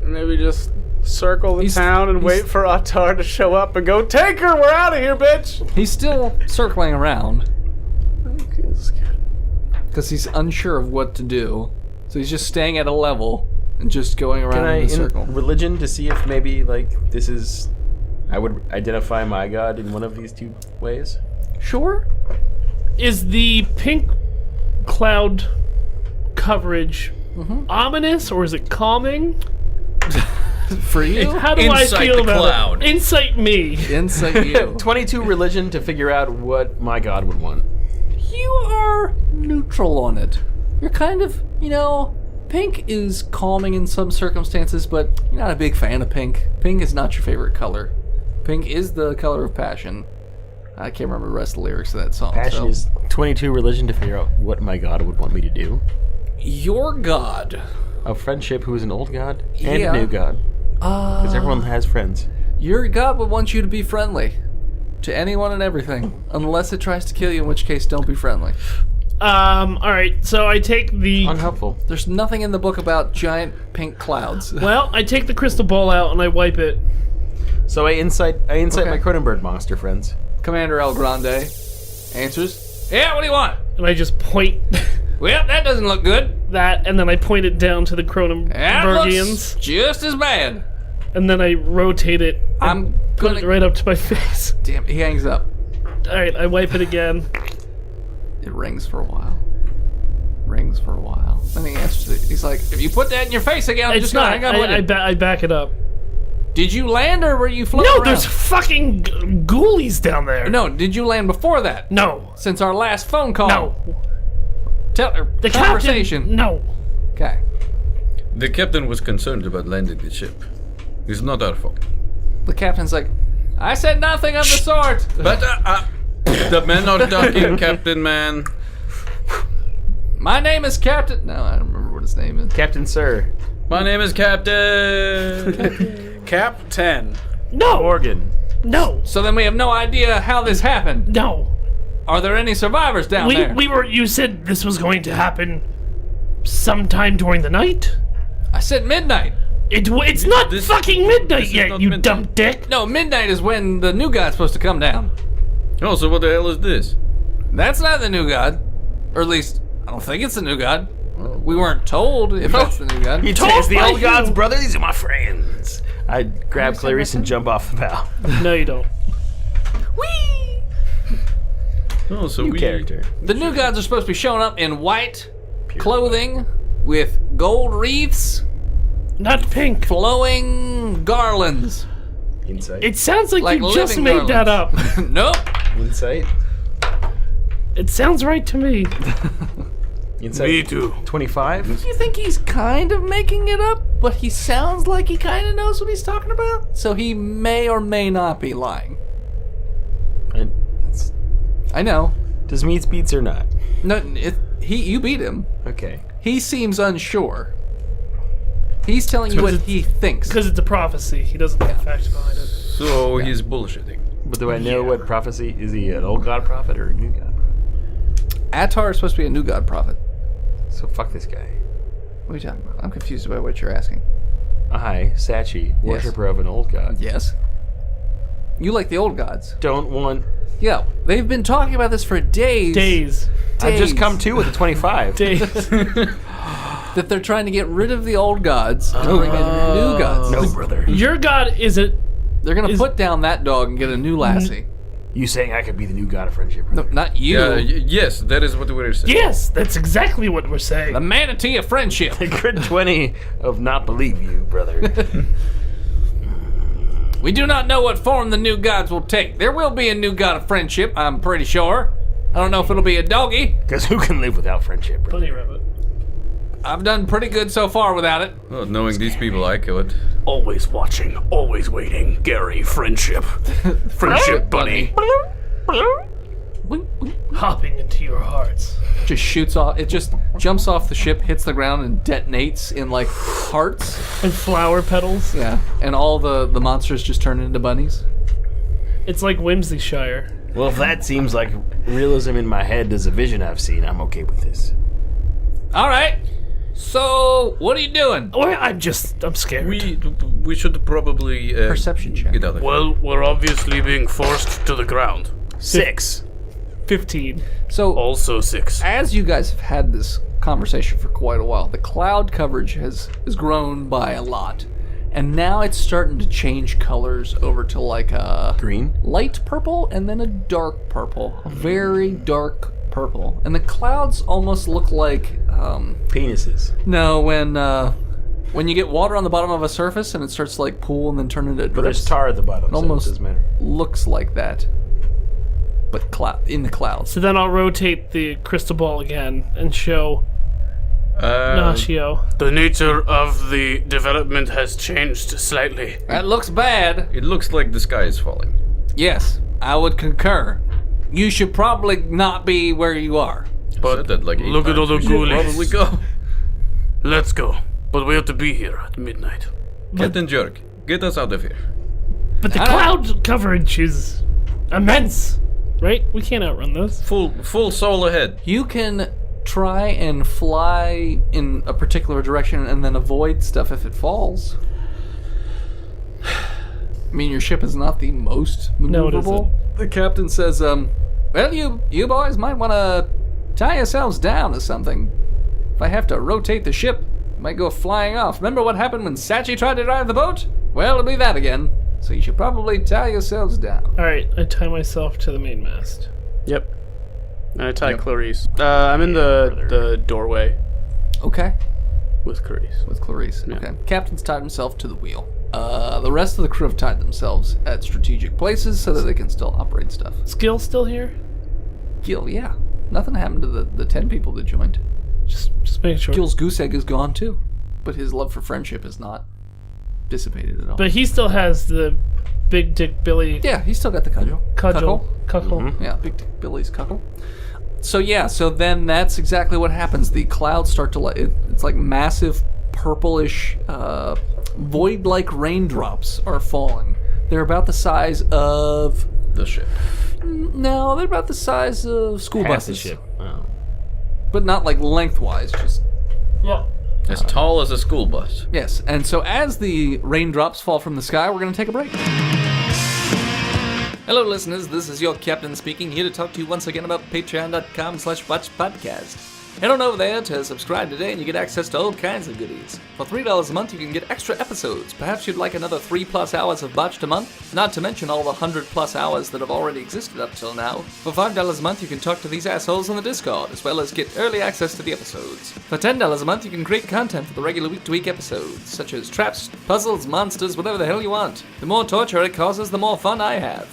Speaker 8: Maybe just circle the
Speaker 4: He's-
Speaker 8: town and
Speaker 4: he's-
Speaker 8: wait for Attar to show up and go, take her, we're out of here, bitch!
Speaker 4: He's still circling around
Speaker 8: Okay, this is good.
Speaker 4: because he's unsure of what to do. So he's just staying at a level and just going
Speaker 6: Can
Speaker 4: around
Speaker 6: I
Speaker 4: in a circle.
Speaker 6: religion to see if maybe like this is? I would identify my god in one of these two ways.
Speaker 4: Sure.
Speaker 7: Is the pink cloud coverage ominous, or is it calming?
Speaker 4: For you,
Speaker 7: How do I
Speaker 5: Insight
Speaker 7: feel
Speaker 5: the
Speaker 7: about
Speaker 5: cloud.
Speaker 7: it? Insight me.
Speaker 4: insight you.
Speaker 6: 22 religion to figure out what my god would want.
Speaker 4: You are neutral on it. You're kind of, pink is calming in some circumstances, but you're not a big fan of pink. Pink is not your favorite color. Pink is the color of passion. I can't remember the rest of the lyrics of that song.
Speaker 6: Passion
Speaker 4: so.
Speaker 6: is 22 religion to figure out what my god would want me to do.
Speaker 4: Your god.
Speaker 6: A friendship who is an old god and
Speaker 4: Yeah.
Speaker 6: a new god. Because everyone has friends.
Speaker 4: Your god would want you to be friendly to anyone and everything, unless it tries to kill you, in which case don't be friendly.
Speaker 7: Alright, so I take the...
Speaker 6: Unhelpful.
Speaker 4: There's nothing in the book about giant pink clouds.
Speaker 7: Well, I take the crystal ball out and I wipe it.
Speaker 6: So I insight
Speaker 4: Okay.
Speaker 6: my Kronenberg monster friends.
Speaker 4: Commander El Grande answers, yeah, what do you want?
Speaker 7: And I just point
Speaker 4: Well, that doesn't look good.
Speaker 7: that, and then I point it down to the
Speaker 4: That
Speaker 7: Kronenbergians.
Speaker 4: looks just as bad.
Speaker 7: And then I rotate it. And
Speaker 4: I'm
Speaker 7: put
Speaker 4: gonna...
Speaker 7: it right up to my face.
Speaker 4: Damn, he hangs up.
Speaker 7: Alright, I wipe it again.
Speaker 4: It rings for a while. Rings for a while. Then he answers it. He's like, if you put that in your face again, I'm
Speaker 7: It's
Speaker 4: just gonna
Speaker 7: not.
Speaker 4: hang up with it.
Speaker 7: I back it up.
Speaker 4: Did you land or were you floating
Speaker 7: No,
Speaker 4: around?
Speaker 7: there's fucking ghoulies down there.
Speaker 4: No, did you land before that?
Speaker 7: No.
Speaker 4: Since our last phone call?
Speaker 7: No.
Speaker 4: Tell,
Speaker 7: The
Speaker 4: conversation.
Speaker 7: captain. No.
Speaker 4: Okay.
Speaker 5: The captain was concerned about landing the ship. It's not our fault.
Speaker 4: The captain's like, I said nothing of the sort.
Speaker 5: But the men are talking, Captain Man.
Speaker 4: My name is Captain. No, I don't remember what his name is.
Speaker 6: Captain Sir.
Speaker 5: My name is Captain.
Speaker 8: Cap 10.
Speaker 7: No!
Speaker 6: Morgan.
Speaker 7: No!
Speaker 4: So then we have no idea how this happened.
Speaker 7: No!
Speaker 4: Are there any survivors down there?
Speaker 7: You said this was going to happen sometime during the night?
Speaker 4: I said midnight.
Speaker 7: It's not fucking midnight
Speaker 5: is
Speaker 7: yet,
Speaker 5: not
Speaker 7: you
Speaker 5: midnight.
Speaker 7: dumb dick!
Speaker 4: No, midnight is when the new god's supposed to come down.
Speaker 5: Oh, so what the hell is this?
Speaker 4: That's not the new god. Or at least, I don't think it's the new god. We weren't told if that's the new god.
Speaker 6: You
Speaker 7: Told
Speaker 6: it's the
Speaker 7: by
Speaker 6: old gods,
Speaker 7: who?
Speaker 6: brother. These are my friends. I grab Clarice and jump off the bow.
Speaker 7: No, you don't.
Speaker 5: Oh, so
Speaker 6: New character.
Speaker 4: The new gods are supposed to be showing up in white clothing with gold wreaths,
Speaker 7: Not pink.
Speaker 4: flowing garlands.
Speaker 6: Insight.
Speaker 7: It sounds like you just
Speaker 4: living
Speaker 7: made that up.
Speaker 4: Nope.
Speaker 6: Insight.
Speaker 7: It sounds right to me.
Speaker 6: Insight.
Speaker 3: Me too.
Speaker 6: 25.
Speaker 4: You think he's kind of making it up, but he sounds like he kind of knows what he's talking about? So he may or may not be lying. I know.
Speaker 6: Does meets beats or not?
Speaker 4: No, you beat him.
Speaker 6: Okay.
Speaker 4: He seems unsure. He's telling you what he thinks.
Speaker 7: Because it's a prophecy. He doesn't have facts behind it.
Speaker 5: So he's bullshitting.
Speaker 6: But do I know what prophecy? Is he an old god prophet or a new god prophet?
Speaker 4: Attar is supposed to be a new god prophet.
Speaker 6: So fuck this guy.
Speaker 4: What are you talking about? I'm confused about what you're asking.
Speaker 6: I, Sachi, worshiper of an old god,
Speaker 4: Yes. You like the old gods.
Speaker 6: don't want...
Speaker 4: Yeah, they've been talking about this for days.
Speaker 7: Days.
Speaker 6: I've just come to with a 25.
Speaker 7: Days.
Speaker 4: That they're trying to get rid of the old gods and bring in new gods.
Speaker 6: No, brother.
Speaker 7: Your god is a...
Speaker 4: They're gonna put down that dog and get a new lassie.
Speaker 6: You saying I could be the new god of friendship, brother?
Speaker 4: No, not you.
Speaker 5: Yeah, yes, that is what we're saying.
Speaker 7: Yes, that's exactly what we're saying.
Speaker 4: The manatee of friendship.
Speaker 6: A crit 20 of not believe you, brother.
Speaker 4: We do not know what form the new gods will take. There will be a new god of friendship, I'm pretty sure. I don't know if it'll be a doggy.
Speaker 6: Because who can live without friendship, brother?
Speaker 7: Bunny rabbit.
Speaker 4: I've done pretty good so far without it.
Speaker 5: Well, knowing these people, I could.
Speaker 3: Always watching, always waiting. Gary, friendship. Friendship bunny.
Speaker 7: Hopping into your hearts.
Speaker 4: Just shoots off. It just jumps off the ship, hits the ground, and detonates in like hearts.
Speaker 7: And flower petals.
Speaker 4: Yeah. And all the monsters just turn into bunnies.
Speaker 7: It's like Whimsyshire.
Speaker 6: Well, if that seems like realism in my head as a vision I've seen, I'm okay with this.
Speaker 4: All right. So, what are you doing?
Speaker 7: Or I'm scared.
Speaker 5: We should probably
Speaker 4: Perception check.
Speaker 5: get out of here.
Speaker 3: Well, we're obviously being forced to the ground.
Speaker 6: 6.
Speaker 7: 15.
Speaker 4: So,
Speaker 3: Also 6.
Speaker 4: as you guys have had this conversation for quite a while, the cloud coverage has grown by a lot. And now it's starting to change colors over to like a
Speaker 6: Green?
Speaker 4: light purple and then a dark purple. A very dark purple. And the clouds almost look like
Speaker 6: Penises.
Speaker 4: no, when you get water on the bottom of a surface and it starts to like pool and then turn into
Speaker 6: But there's
Speaker 4: drips.
Speaker 6: tar at the bottom, so
Speaker 4: almost
Speaker 6: it doesn't matter.
Speaker 4: looks like that. But in the clouds.
Speaker 7: So then I'll rotate the crystal ball again and show Nashio.
Speaker 3: The nature of the development has changed slightly.
Speaker 4: That looks bad.
Speaker 5: It looks like the sky is falling.
Speaker 4: Yes, I would concur. You should probably not be where you are.
Speaker 3: But
Speaker 5: Said that like 8
Speaker 3: look at all
Speaker 5: times.
Speaker 3: the
Speaker 5: We should probably
Speaker 3: ghoulies.
Speaker 5: go.
Speaker 3: Let's go. But we have to be here at midnight.
Speaker 5: Captain Jerk, get us out of here.
Speaker 7: But the
Speaker 4: I don't-
Speaker 7: cloud coverage is immense. Right? We can't outrun those.
Speaker 5: Full soul ahead.
Speaker 4: You can try and fly in a particular direction and then avoid stuff if it falls. I mean, your ship is not the most
Speaker 7: No, it
Speaker 4: maneuverable. The captain says, well, you boys might want to tie yourselves down to something. If I have to rotate the ship, it might go flying off. Remember what happened when Sachi tried to drive the boat? Well, it'll be that again. So you should probably tie yourselves down.
Speaker 7: Alright, I tie myself to the mainmast.
Speaker 8: Yep. And I tie Clarice. I'm in the doorway
Speaker 4: Okay.
Speaker 8: with Clarice.
Speaker 4: With Clarice. Okay. Captain's tied himself to the wheel. The rest of the crew have tied themselves at strategic places so that they can still operate stuff.
Speaker 7: Skill still here?
Speaker 4: Gil, yeah. Nothing happened to the 10 people that joined.
Speaker 7: Just making sure.
Speaker 4: Gil's goose egg is gone too. but his love for friendship is not dissipated at all.
Speaker 7: But he still has the Big Dick Billy
Speaker 4: yeah, he's still got the cudgel.
Speaker 7: cuddle.
Speaker 4: Yeah, Big Dick Billy's cuddle. So then that's exactly what happens. The clouds start to it's like massive purplish void-like raindrops are falling. They're about the size of
Speaker 5: The ship.
Speaker 4: no, they're about the size of school
Speaker 6: Half the
Speaker 4: buses,
Speaker 6: ship. Oh.
Speaker 4: but not like lengthwise. Just
Speaker 7: Yeah.
Speaker 5: As tall as a school bus.
Speaker 4: yes. And so as the raindrops fall from the sky, we're going to take a break. Hello, listeners. This is your captain speaking, here to talk to you once again about patreon.com/botchedpodcast. Head on over there to subscribe today and you get access to all kinds of goodies. For $3 a month, you can get extra episodes. Perhaps you'd like another 3+ hours of Botched a month, not to mention all the 100+ hours that have already existed up till now. For $5 a month, you can talk to these assholes on the Discord, as well as get early access to the episodes. For $10 a month, you can create content for the regular week-to-week episodes, such as traps, puzzles, monsters, whatever the hell you want. The more torture it causes, the more fun I have.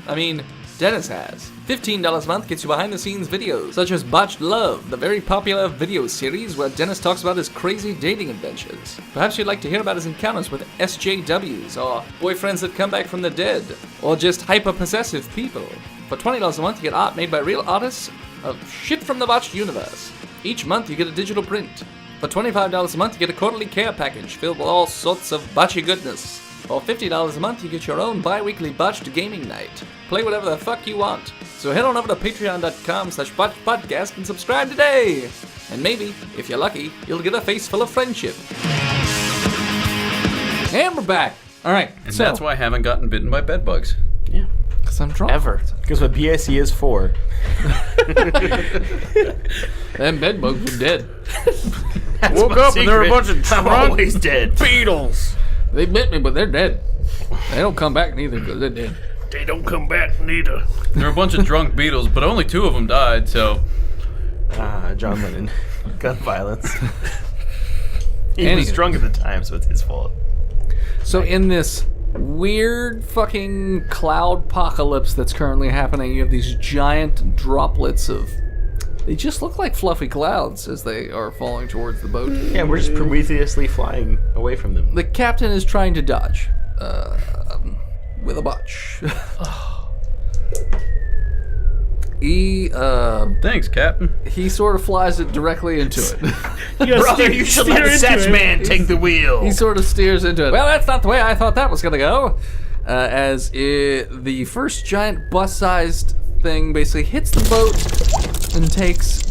Speaker 4: I mean, Dennis has. $15 a month gets you behind-the-scenes videos, such as Botched Love, the very popular video series where Dennis talks about his crazy dating adventures. Perhaps you'd like to hear about his encounters with SJWs, or boyfriends that come back from the dead, or just hyper-possessive people. For $20 a month, you get art made by real artists of shit from the Botched universe. Each month, you get a digital print. For $25 a month, you get a quarterly care package filled with all sorts of botchy goodness. For $50 a month, you get your own bi-weekly Botched gaming night. Play whatever the fuck you want. So head on over to patreon.com/botchedpodcast and subscribe today. And maybe, if you're lucky, you'll get a face full of friendship. And we're back. All right.
Speaker 5: And
Speaker 4: so,
Speaker 5: that's why I haven't gotten bitten by bedbugs.
Speaker 8: Yeah.
Speaker 4: because I'm drunk.
Speaker 8: Ever.
Speaker 6: Because what BIC is for.
Speaker 4: Them bedbugs are dead.
Speaker 3: Woke up and there were a bunch of
Speaker 6: I'm
Speaker 3: drunk
Speaker 6: always dead.
Speaker 3: beetles.
Speaker 4: They bit me, but they're dead. They don't come back neither because they're dead.
Speaker 7: They don't come back neither.
Speaker 5: There were a bunch of drunk beetles, but only 2 of them died, so...
Speaker 6: Ah, John Lennon. Gun violence. He was
Speaker 4: Anywho.
Speaker 6: drunk at the time, so it's his fault.
Speaker 4: So in this weird fucking cloud apocalypse that's currently happening, you have these giant droplets of... They just look like fluffy clouds as they are falling towards the boat.
Speaker 6: Yeah, we're just Prometheusly flying away from them.
Speaker 4: The captain is trying to dodge. With a botch.
Speaker 5: Thanks, Captain.
Speaker 4: He sort of flies it directly into it.
Speaker 6: Brother, you should let the Satch Man take the wheel.
Speaker 4: He sort of steers into it. Well, that's not the way I thought that was going to go. The first giant bus-sized thing basically hits the boat and takes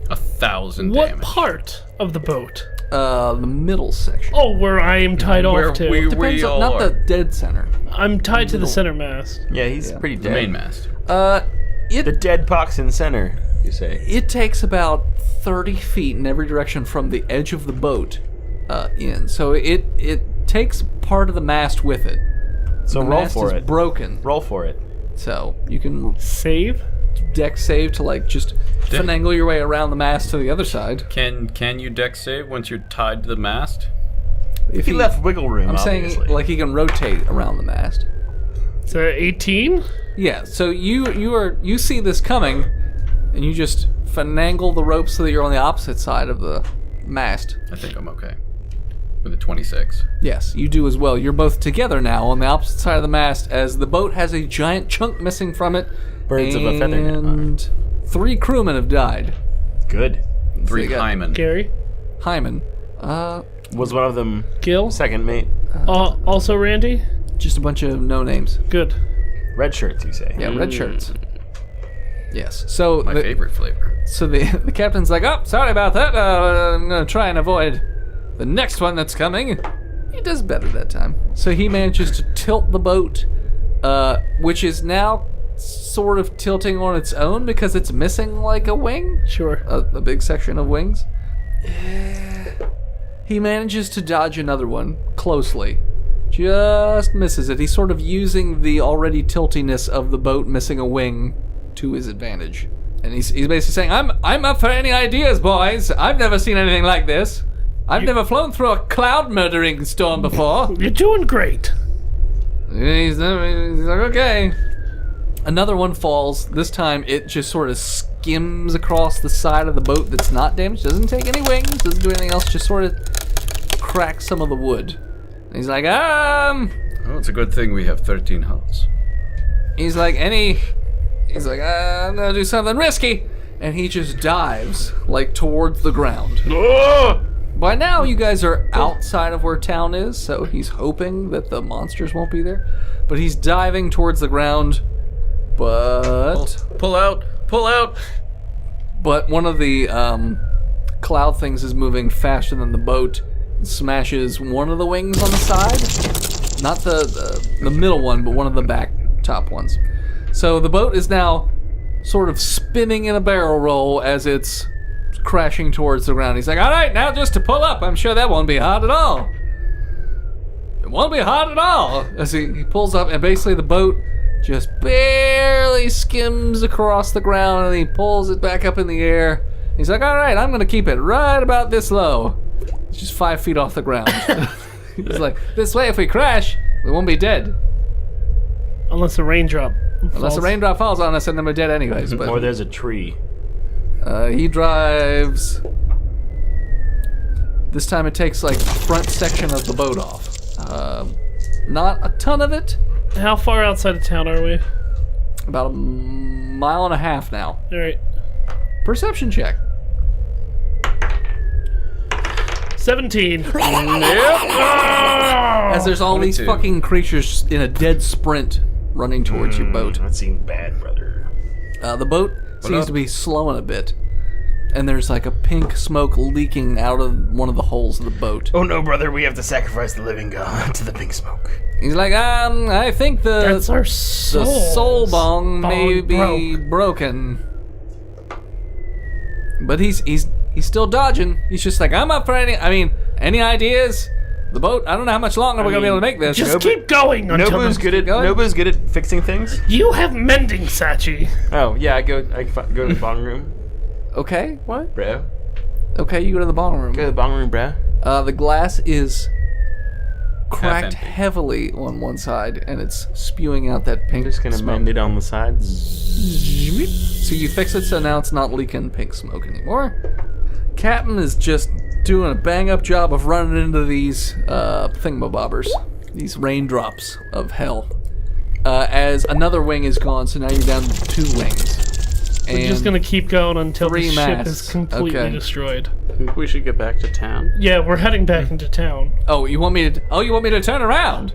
Speaker 5: 1,000
Speaker 7: What
Speaker 5: damage.
Speaker 7: part of the boat?
Speaker 4: the middle section.
Speaker 7: Oh, where I am tied
Speaker 5: Where
Speaker 7: off to.
Speaker 5: we
Speaker 4: Depends on,
Speaker 5: all
Speaker 4: not
Speaker 5: are.
Speaker 4: the dead center.
Speaker 7: I'm tied to the center mast.
Speaker 6: Yeah, he's pretty
Speaker 5: The
Speaker 6: dead.
Speaker 5: main mast.
Speaker 6: The dead pox in center, you say.
Speaker 4: It takes about 30 feet in every direction from the edge of the boat in. So it takes part of the mast with it.
Speaker 6: So
Speaker 4: The
Speaker 6: roll
Speaker 4: mast
Speaker 6: for
Speaker 4: is
Speaker 6: it.
Speaker 4: broken.
Speaker 6: Roll for it.
Speaker 4: So you can
Speaker 7: Save?
Speaker 4: deck save to like just finagle your way around the mast to the other side.
Speaker 5: Can you deck save once you're tied to the mast?
Speaker 4: If
Speaker 6: He left wiggle room,
Speaker 4: I'm
Speaker 6: obviously.
Speaker 4: saying like he can rotate around the mast.
Speaker 7: Is that 18?
Speaker 4: Yeah, so you see this coming, and you just finagle the rope so that you're on the opposite side of the mast.
Speaker 5: I think I'm okay. With a 26.
Speaker 4: Yes, you do as well. You're both together now on the opposite side of the mast as the boat has a giant chunk missing from it.
Speaker 6: Birds of a feather now.
Speaker 4: And 3 crewmen have died.
Speaker 6: Good.
Speaker 5: 3
Speaker 4: they got-
Speaker 5: Hyman.
Speaker 7: Gary?
Speaker 4: Hyman.
Speaker 6: Was one of them
Speaker 7: Gil?
Speaker 6: second mate?
Speaker 7: Also Randy?
Speaker 4: Just a bunch of no names.
Speaker 7: Good.
Speaker 6: Red shirts, you say?
Speaker 4: Yeah, red shirts. Yes. So
Speaker 5: My favorite flavor.
Speaker 4: So the captain's like, oh, sorry about that. I'm going to try and avoid the next one that's coming. He does better that time. So he manages to tilt the boat, which is now sort of tilting on its own because it's missing like a wing.
Speaker 7: Sure.
Speaker 4: A big section of wings. He manages to dodge another one closely. Just misses it. He's sort of using the already tiltiness of the boat missing a wing to his advantage. And he's basically saying, I'm up for any ideas, boys. I've never seen anything like this. I've never flown through a cloud murdering storm before.
Speaker 7: You're doing great.
Speaker 4: He's like, okay. Another one falls. This time it just sort of skims across the side of the boat that's not damaged. Doesn't take any wings, doesn't do anything else, just sort of cracks some of the wood. And he's like,
Speaker 5: Oh, it's a good thing we have 13 hulls.
Speaker 4: He's like, I'm gonna do something risky. And he just dives, like, towards the ground. By now, you guys are outside of where town is, so he's hoping that the monsters won't be there. But he's diving towards the ground, but...
Speaker 5: Pull out!
Speaker 4: But one of the cloud things is moving faster than the boat and smashes one of the wings on the side. Not the middle one, but one of the back top ones. So the boat is now sort of spinning in a barrel roll as it's crashing towards the ground. He's like, all right, now just to pull up. I'm sure that won't be hard at all. It won't be hard at all. As he pulls up, and basically the boat just barely skims across the ground, and he pulls it back up in the air. He's like, all right, I'm going to keep it right about this low. It's just 5 feet off the ground. He's like, this way, if we crash, we won't be dead.
Speaker 7: Unless a raindrop
Speaker 4: Unless a raindrop falls on us and then we're dead anyways. But
Speaker 6: Or there's a tree.
Speaker 4: he drives. This time it takes like the front section of the boat off. Not a ton of it.
Speaker 7: How far outside of town are we?
Speaker 4: About 1.5 miles now.
Speaker 7: Alright.
Speaker 4: Perception check.
Speaker 7: 17.
Speaker 4: As there's all these
Speaker 5: 22.
Speaker 4: fucking creatures in a dead sprint running towards your boat.
Speaker 6: That seemed bad, brother.
Speaker 4: The boat seems to be slowing a bit. And there's like a pink smoke leaking out of one of the holes of the boat.
Speaker 6: Oh no, brother, we have to sacrifice the living god to the pink smoke.
Speaker 4: He's like, I think
Speaker 7: That's our
Speaker 4: the soul bong may be
Speaker 7: broke.
Speaker 4: broken. But he's still dodging. He's just like, I'm up for any ideas? The boat, I don't know how much longer we're going to be able to make this.
Speaker 7: Just keep going until
Speaker 6: Nobu's good at fixing things.
Speaker 7: You have mending, Sachi.
Speaker 6: Oh yeah, I go to the bong room,
Speaker 4: Okay, what?
Speaker 6: bro.
Speaker 4: Okay, you go to the bottom room.
Speaker 6: Go to the bong room, bro.
Speaker 4: The glass is cracked
Speaker 5: empty.
Speaker 4: heavily on one side, and it's spewing out that pink
Speaker 6: Just gonna
Speaker 4: smoke.
Speaker 6: mend it on the sides.
Speaker 4: So you fix it so now it's not leaking pink smoke anymore. Captain is just doing a bang-up job of running into these thingamabobbers, these raindrops of hell. As another wing is gone, so now you're down to 2 wings. And
Speaker 7: We're just gonna keep going until the
Speaker 4: 3
Speaker 7: ship
Speaker 4: masts.
Speaker 7: is completely
Speaker 4: Okay.
Speaker 7: destroyed.
Speaker 8: I think we should get back to town.
Speaker 7: Yeah, we're heading back into town.
Speaker 4: Oh, you want me to turn around?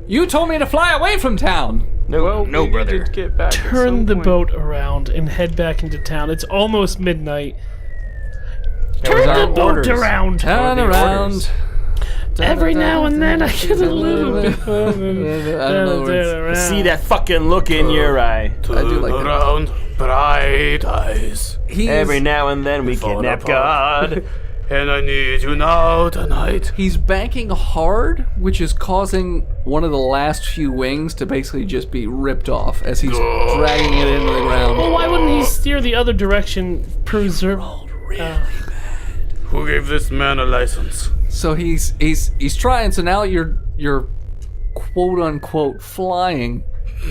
Speaker 4: You told me to fly away from town.
Speaker 6: No,
Speaker 8: We
Speaker 6: no,
Speaker 8: need
Speaker 6: brother.
Speaker 8: to get back at
Speaker 7: Turn
Speaker 8: some
Speaker 7: the
Speaker 8: point.
Speaker 7: boat around and head back into town. It's almost midnight. Turn
Speaker 6: was
Speaker 7: the
Speaker 6: our
Speaker 7: boat
Speaker 6: orders.
Speaker 7: around.
Speaker 4: Turn around.
Speaker 7: Every now and then I get a little bit.
Speaker 4: I don't know where it's-
Speaker 6: See that fucking look in your eye.
Speaker 4: I do like that.
Speaker 3: Around bright eyes,
Speaker 6: Every now and then we kidnap God.
Speaker 3: and I need you now tonight.
Speaker 4: He's banking hard, which is causing one of the last few wings to basically just be ripped off as he's dragging it into the
Speaker 7: Well,
Speaker 4: ground.
Speaker 7: why wouldn't he steer the other direction? Preserve.
Speaker 3: Who gave this man a license?
Speaker 4: So he's trying. So now you're quote unquote flying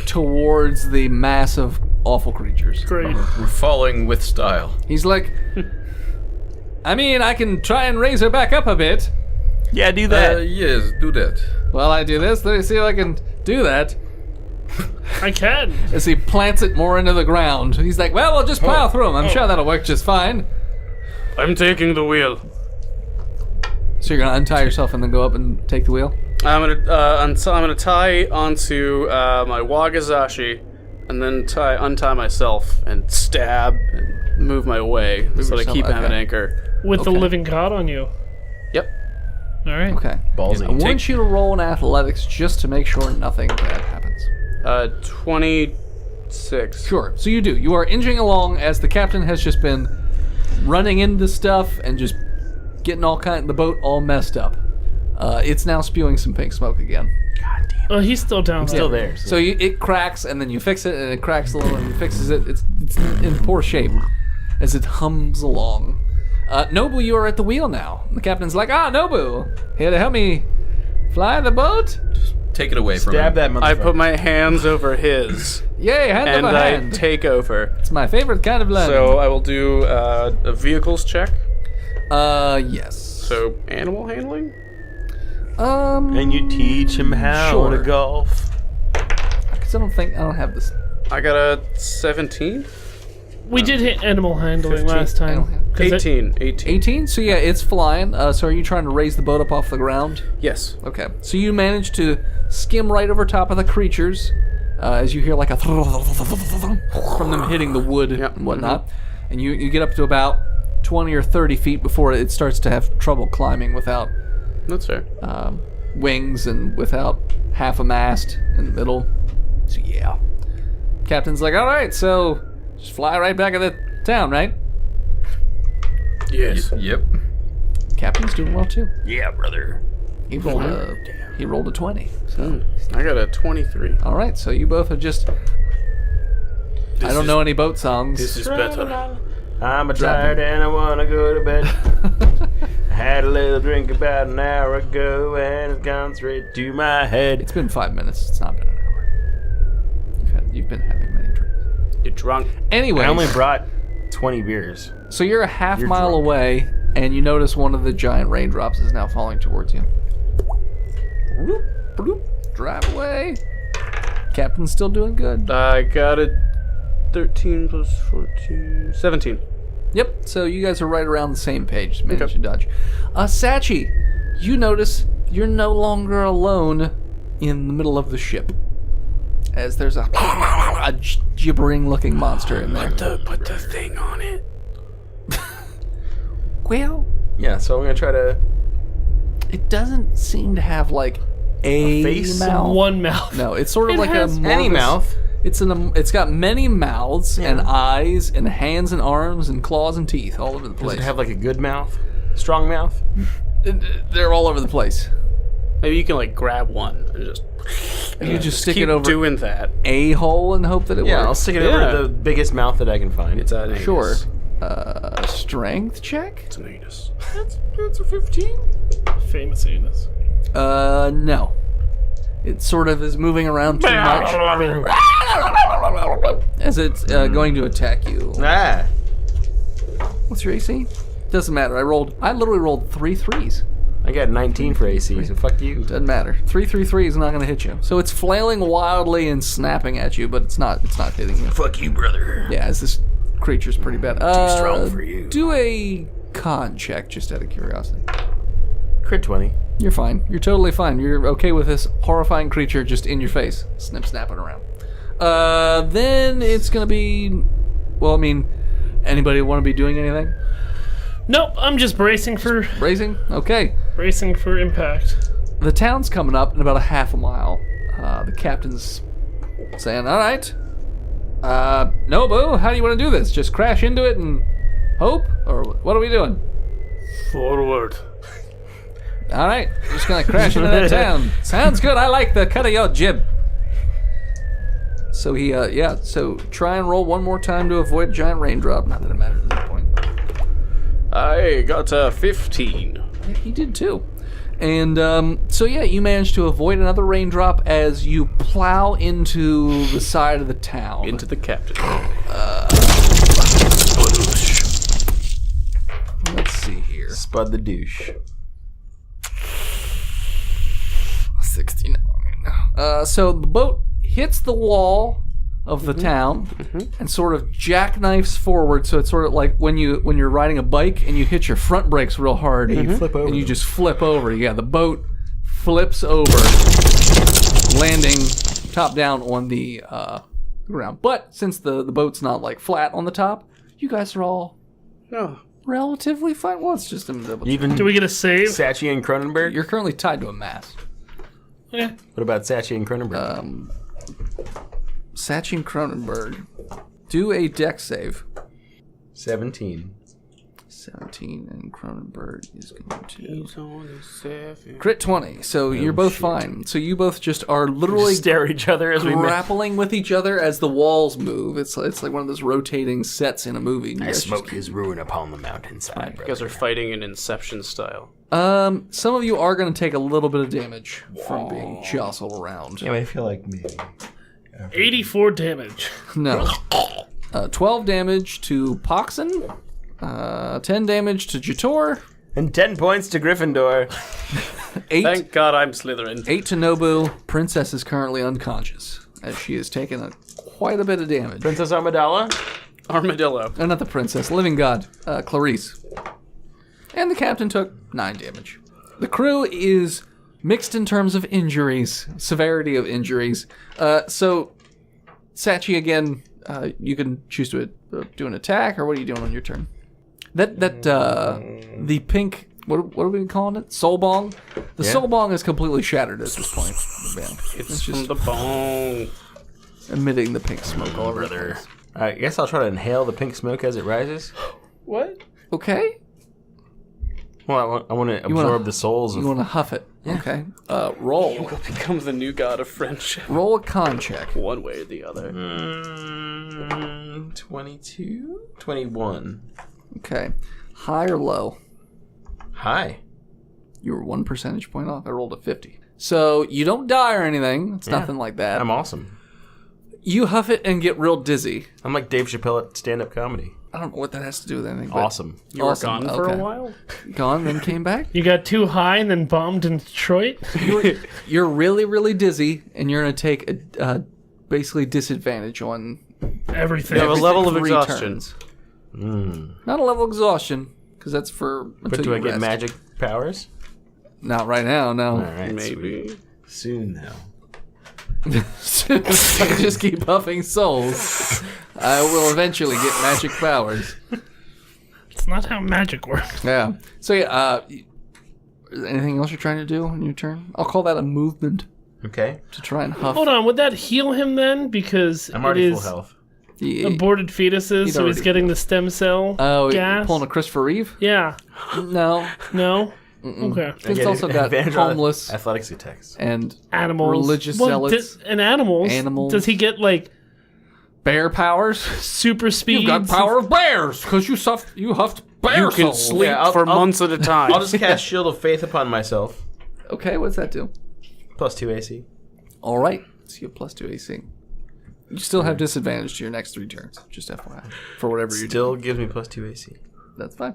Speaker 4: towards the mass of awful creatures.
Speaker 7: Great.
Speaker 5: We're falling with style.
Speaker 4: He's like, I can try and raise her back up a bit.
Speaker 6: Yeah, do that.
Speaker 5: Yes, do that.
Speaker 4: While I do this, let me see if I can do that.
Speaker 7: I can.
Speaker 4: As he plants it more into the ground. He's like, well, we'll just plow through them. I'm sure that'll work just fine.
Speaker 3: I'm taking the wheel.
Speaker 4: So you're gonna untie yourself and then go up and take the wheel?
Speaker 8: I'm gonna tie onto my wagazashi, and then untie myself and stab and move my way so that I
Speaker 4: yourself,
Speaker 8: keep having
Speaker 4: okay.
Speaker 8: anchor.
Speaker 7: With the
Speaker 4: Okay.
Speaker 7: living god on you.
Speaker 8: Yep.
Speaker 7: All right.
Speaker 4: Okay.
Speaker 6: Ballsy.
Speaker 4: I want you to roll an athletics just to make sure nothing bad happens.
Speaker 8: 26.
Speaker 4: Sure. So you do. You are inching along as the captain has just been running into stuff and just getting the boat all messed up. It's now spewing some pink smoke again.
Speaker 7: Oh, he's still down there.
Speaker 6: Still there.
Speaker 4: So it cracks and then you fix it and it cracks a little and you fixes it. It's in poor shape as it hums along. Nobu, you are at the wheel now. The captain's like, Nobu, here to help me fly the boat?
Speaker 5: take it away from
Speaker 6: Stab
Speaker 5: him.
Speaker 6: that motherfucker.
Speaker 8: I put my hands over his,
Speaker 4: Yay, hand
Speaker 8: and
Speaker 4: over
Speaker 8: I
Speaker 4: hand.
Speaker 8: take over.
Speaker 4: It's my favorite kind of learning.
Speaker 8: So I will do a vehicles check.
Speaker 4: Yes.
Speaker 8: So animal handling.
Speaker 6: And you teach him how
Speaker 4: Sure.
Speaker 6: to golf.
Speaker 4: Because I don't have this.
Speaker 8: I got a 17.
Speaker 7: We did hit animal handling
Speaker 8: 15.
Speaker 7: last time.
Speaker 4: Animal handling.
Speaker 7: 'Cause it-
Speaker 8: 18.
Speaker 4: 18? So yeah, it's flying. So are you trying to raise the boat up off the ground?
Speaker 8: Yes.
Speaker 4: Okay. So you manage to skim right over top of the creatures as you hear like a from them hitting the wood and whatnot. And you get up to about 20 or 30 feet before it starts to have trouble climbing without
Speaker 8: That's fair.
Speaker 4: wings and without half a mast in the middle. So yeah. Captain's like, all right, so just fly right back at the town, right?
Speaker 8: Yes.
Speaker 5: Yep.
Speaker 4: Captain's doing well too.
Speaker 6: Yeah, brother.
Speaker 4: He rolled a 20. So
Speaker 8: I got a 23.
Speaker 4: all right, so you both have just. I don't know any boat songs.
Speaker 8: This is better.
Speaker 6: I'm tired and I wanna go to bed. I had a little drink about an hour ago and it's gone straight to my head.
Speaker 4: It's been 5 minutes. It's not been an hour. You've been having many drinks.
Speaker 8: You're drunk.
Speaker 4: Anyway,
Speaker 6: I only brought 20 beers.
Speaker 4: so you're a half mile
Speaker 6: drunk.
Speaker 4: away, and you notice one of the giant raindrops is now falling towards you. Bloop, bloop, drive away. Captain's still doing good.
Speaker 8: I got a 13 plus 14. 17.
Speaker 4: Yep, so you guys are right around the same page. Managed to dodge. Sachi, you notice you're no longer alone in the middle of the ship. As there's a gibbering-looking monster in there.
Speaker 8: Put the thing on it.
Speaker 4: Well,
Speaker 6: Yeah, so I'm gonna try to.
Speaker 4: it doesn't seem to have like a
Speaker 6: face?
Speaker 4: mouth.
Speaker 7: One mouth.
Speaker 4: No, it's sort of
Speaker 7: It
Speaker 4: like
Speaker 7: has
Speaker 4: a
Speaker 6: Any mouth.
Speaker 4: It's got many mouths and eyes and hands and arms and claws and teeth all over the
Speaker 6: Does
Speaker 4: place.
Speaker 6: it have like a good mouth? Strong mouth?
Speaker 4: They're all over the place.
Speaker 8: Maybe you can like grab one and just.
Speaker 4: You just stick
Speaker 8: keep
Speaker 4: it over
Speaker 8: doing that.
Speaker 4: a hole and hope that it
Speaker 6: Yeah, I'll
Speaker 4: works.
Speaker 6: stick it
Speaker 8: Yeah.
Speaker 6: over the biggest mouth that I can find.
Speaker 8: It's an anus.
Speaker 4: Sure. Strength check?
Speaker 8: It's an anus.
Speaker 6: It's a 15.
Speaker 7: Famous anus.
Speaker 4: No. It sort of is moving around too much as it's going to attack you.
Speaker 6: Ah.
Speaker 4: What's your AC? Doesn't matter. I literally rolled 3 3s.
Speaker 6: I got 19 for AC, so fuck you.
Speaker 4: Doesn't matter. 3 is not going to hit you. So it's flailing wildly and snapping at you, but it's not hitting you.
Speaker 6: Fuck you, brother.
Speaker 4: Yeah, this creature's pretty bad.
Speaker 6: Too strong for you.
Speaker 4: Do a con check, just out of curiosity.
Speaker 6: Crit 20.
Speaker 4: You're fine. You're totally fine. You're okay with this horrifying creature just in your face, snapping around. Then it's gonna be. Well, I mean, anybody want to be doing anything?
Speaker 7: Nope, I'm just bracing for
Speaker 4: Okay.
Speaker 7: impact.
Speaker 4: The town's coming up in about a half a mile. The captain's saying, "All right, Nobu, how do you want to do this? Just crash into it and hope, or what are we doing?"
Speaker 3: Forward.
Speaker 4: All right, just gonna crash into that town. Sounds good. I like the cut of your jib. So he, So try and roll one more time to avoid a giant raindrop. Not that it matters at that point.
Speaker 8: I got a 15.
Speaker 4: Yeah, he did too. And you managed to avoid another raindrop as you plow into the side of the town.
Speaker 8: Into the captain.
Speaker 4: Let's see here.
Speaker 6: Spud the douche.
Speaker 4: 69. So the boat hits the wall of the town and sort of jackknifes forward. So it's sort of like when you're riding a bike and you hit your front brakes real hard and you
Speaker 6: flip over
Speaker 4: and you
Speaker 6: them.
Speaker 4: just flip over. Yeah, the boat flips over, landing top down on the ground. But since the boat's not like flat on the top, you guys are all
Speaker 8: No.
Speaker 4: relatively fine. Well, it's just
Speaker 6: Even
Speaker 7: Do we get a save?
Speaker 6: Sachi and Kronenburg?
Speaker 4: you're currently tied to a mast.
Speaker 7: Okay.
Speaker 6: What about Sachi and Kronenburg?
Speaker 4: Sachi and Kronenburg, do a dex save.
Speaker 6: 17.
Speaker 4: 17, and Kronenburg is going to
Speaker 8: He's only 7.
Speaker 4: crit 20. So you're both fine. So you both just are literally
Speaker 6: Stare at each other as we
Speaker 4: grappling with each other as the walls move. It's like one of those rotating sets in a movie. You
Speaker 6: I
Speaker 4: guys
Speaker 6: smoke his ruin upon the mountainside.
Speaker 8: You guys are fighting in Inception style.
Speaker 4: some of you are going to take a little bit of damage from being jostled around.
Speaker 6: Yeah, I feel like maybe
Speaker 7: 84 damage.
Speaker 4: No. 12 damage to Poxon. 10 damage to Jator.
Speaker 6: and 10 points to Gryffindor.
Speaker 4: 8,
Speaker 8: Thank God I'm Slytherin.
Speaker 4: 8 to Nobu. Princess is currently unconscious, as she has taken quite a bit of damage.
Speaker 6: Princess Armadillo.
Speaker 8: Armadillo.
Speaker 4: Not the princess, living god, Clarice. And the captain took 9 damage. The crew is mixed in terms of injuries, severity of injuries. So, Sachi, again, you can choose to do an attack, or what are you doing on your turn? The pink, what are we calling it? Soul Bong? The Soul Bong is completely shattered at this point.
Speaker 8: It's from the bone.
Speaker 4: Emitting the pink smoke all over there.
Speaker 6: I guess I'll try to inhale the pink smoke as it rises.
Speaker 8: What?
Speaker 4: Okay.
Speaker 6: Well, I want to absorb the souls of...
Speaker 4: You want to huff it. Yeah. Okay. Roll.
Speaker 8: Become the new god of friendship.
Speaker 4: Roll a con check.
Speaker 8: One way or the other.
Speaker 6: 22? 21.
Speaker 4: Okay. High or low?
Speaker 6: High.
Speaker 4: You were 1 percentage point off. I rolled a 50. So you don't die or anything. It's nothing like that.
Speaker 6: I'm awesome.
Speaker 4: You huff it and get real dizzy.
Speaker 6: I'm like Dave Chappelle at stand-up comedy.
Speaker 4: I don't know what that has to do with anything. But
Speaker 6: Awesome.
Speaker 8: You were gone for a while?
Speaker 4: Gone, then came back.
Speaker 7: You got too high and then bombed in Detroit?
Speaker 4: You're really, really dizzy, and you're going to take a basically disadvantage on
Speaker 7: Everything.
Speaker 8: You have a level of
Speaker 4: 3
Speaker 8: exhaustion.
Speaker 4: turns. Not a level of exhaustion, because that's for until
Speaker 6: But do
Speaker 4: you
Speaker 6: I get
Speaker 4: rest.
Speaker 6: magic powers?
Speaker 4: Not right now, no.
Speaker 6: All right,
Speaker 8: Maybe.
Speaker 6: sweet. Soon, though.
Speaker 4: Just keep huffing souls. I will eventually get magic powers.
Speaker 7: It's not how magic works.
Speaker 4: Yeah. So yeah, anything else you're trying to do on your turn? I'll call that a movement
Speaker 6: Okay.
Speaker 4: to try and huff.
Speaker 7: Hold on, would that heal him then? Because
Speaker 6: I'm
Speaker 7: it
Speaker 6: already full
Speaker 7: is
Speaker 6: health.
Speaker 7: aborted fetuses, so he's
Speaker 4: already-
Speaker 7: getting the stem cell
Speaker 4: Oh,
Speaker 7: gas.
Speaker 4: pulling a Christopher Reeve?
Speaker 7: Yeah.
Speaker 4: No.
Speaker 7: No? Okay.
Speaker 4: It's also got
Speaker 6: advantage on
Speaker 4: homeless
Speaker 6: athletics attacks.
Speaker 4: and
Speaker 7: Animals.
Speaker 4: Religious zealots.
Speaker 7: And animals.
Speaker 4: Animals.
Speaker 7: Does he get, like,
Speaker 4: bear powers.
Speaker 7: super speed?
Speaker 4: You've got power of bears because you huffed bear
Speaker 8: You can
Speaker 4: souls.
Speaker 8: sleep
Speaker 6: Yeah,
Speaker 8: for months at a time.
Speaker 6: I'll just cast Shield of Faith upon myself.
Speaker 4: Okay, what's that do?
Speaker 6: Plus 2 AC.
Speaker 4: All right, so you have plus 2 AC. You still have disadvantage to your next 3 turns, just FYI, for whatever you do.
Speaker 6: Still gives me plus 2 AC.
Speaker 4: That's fine.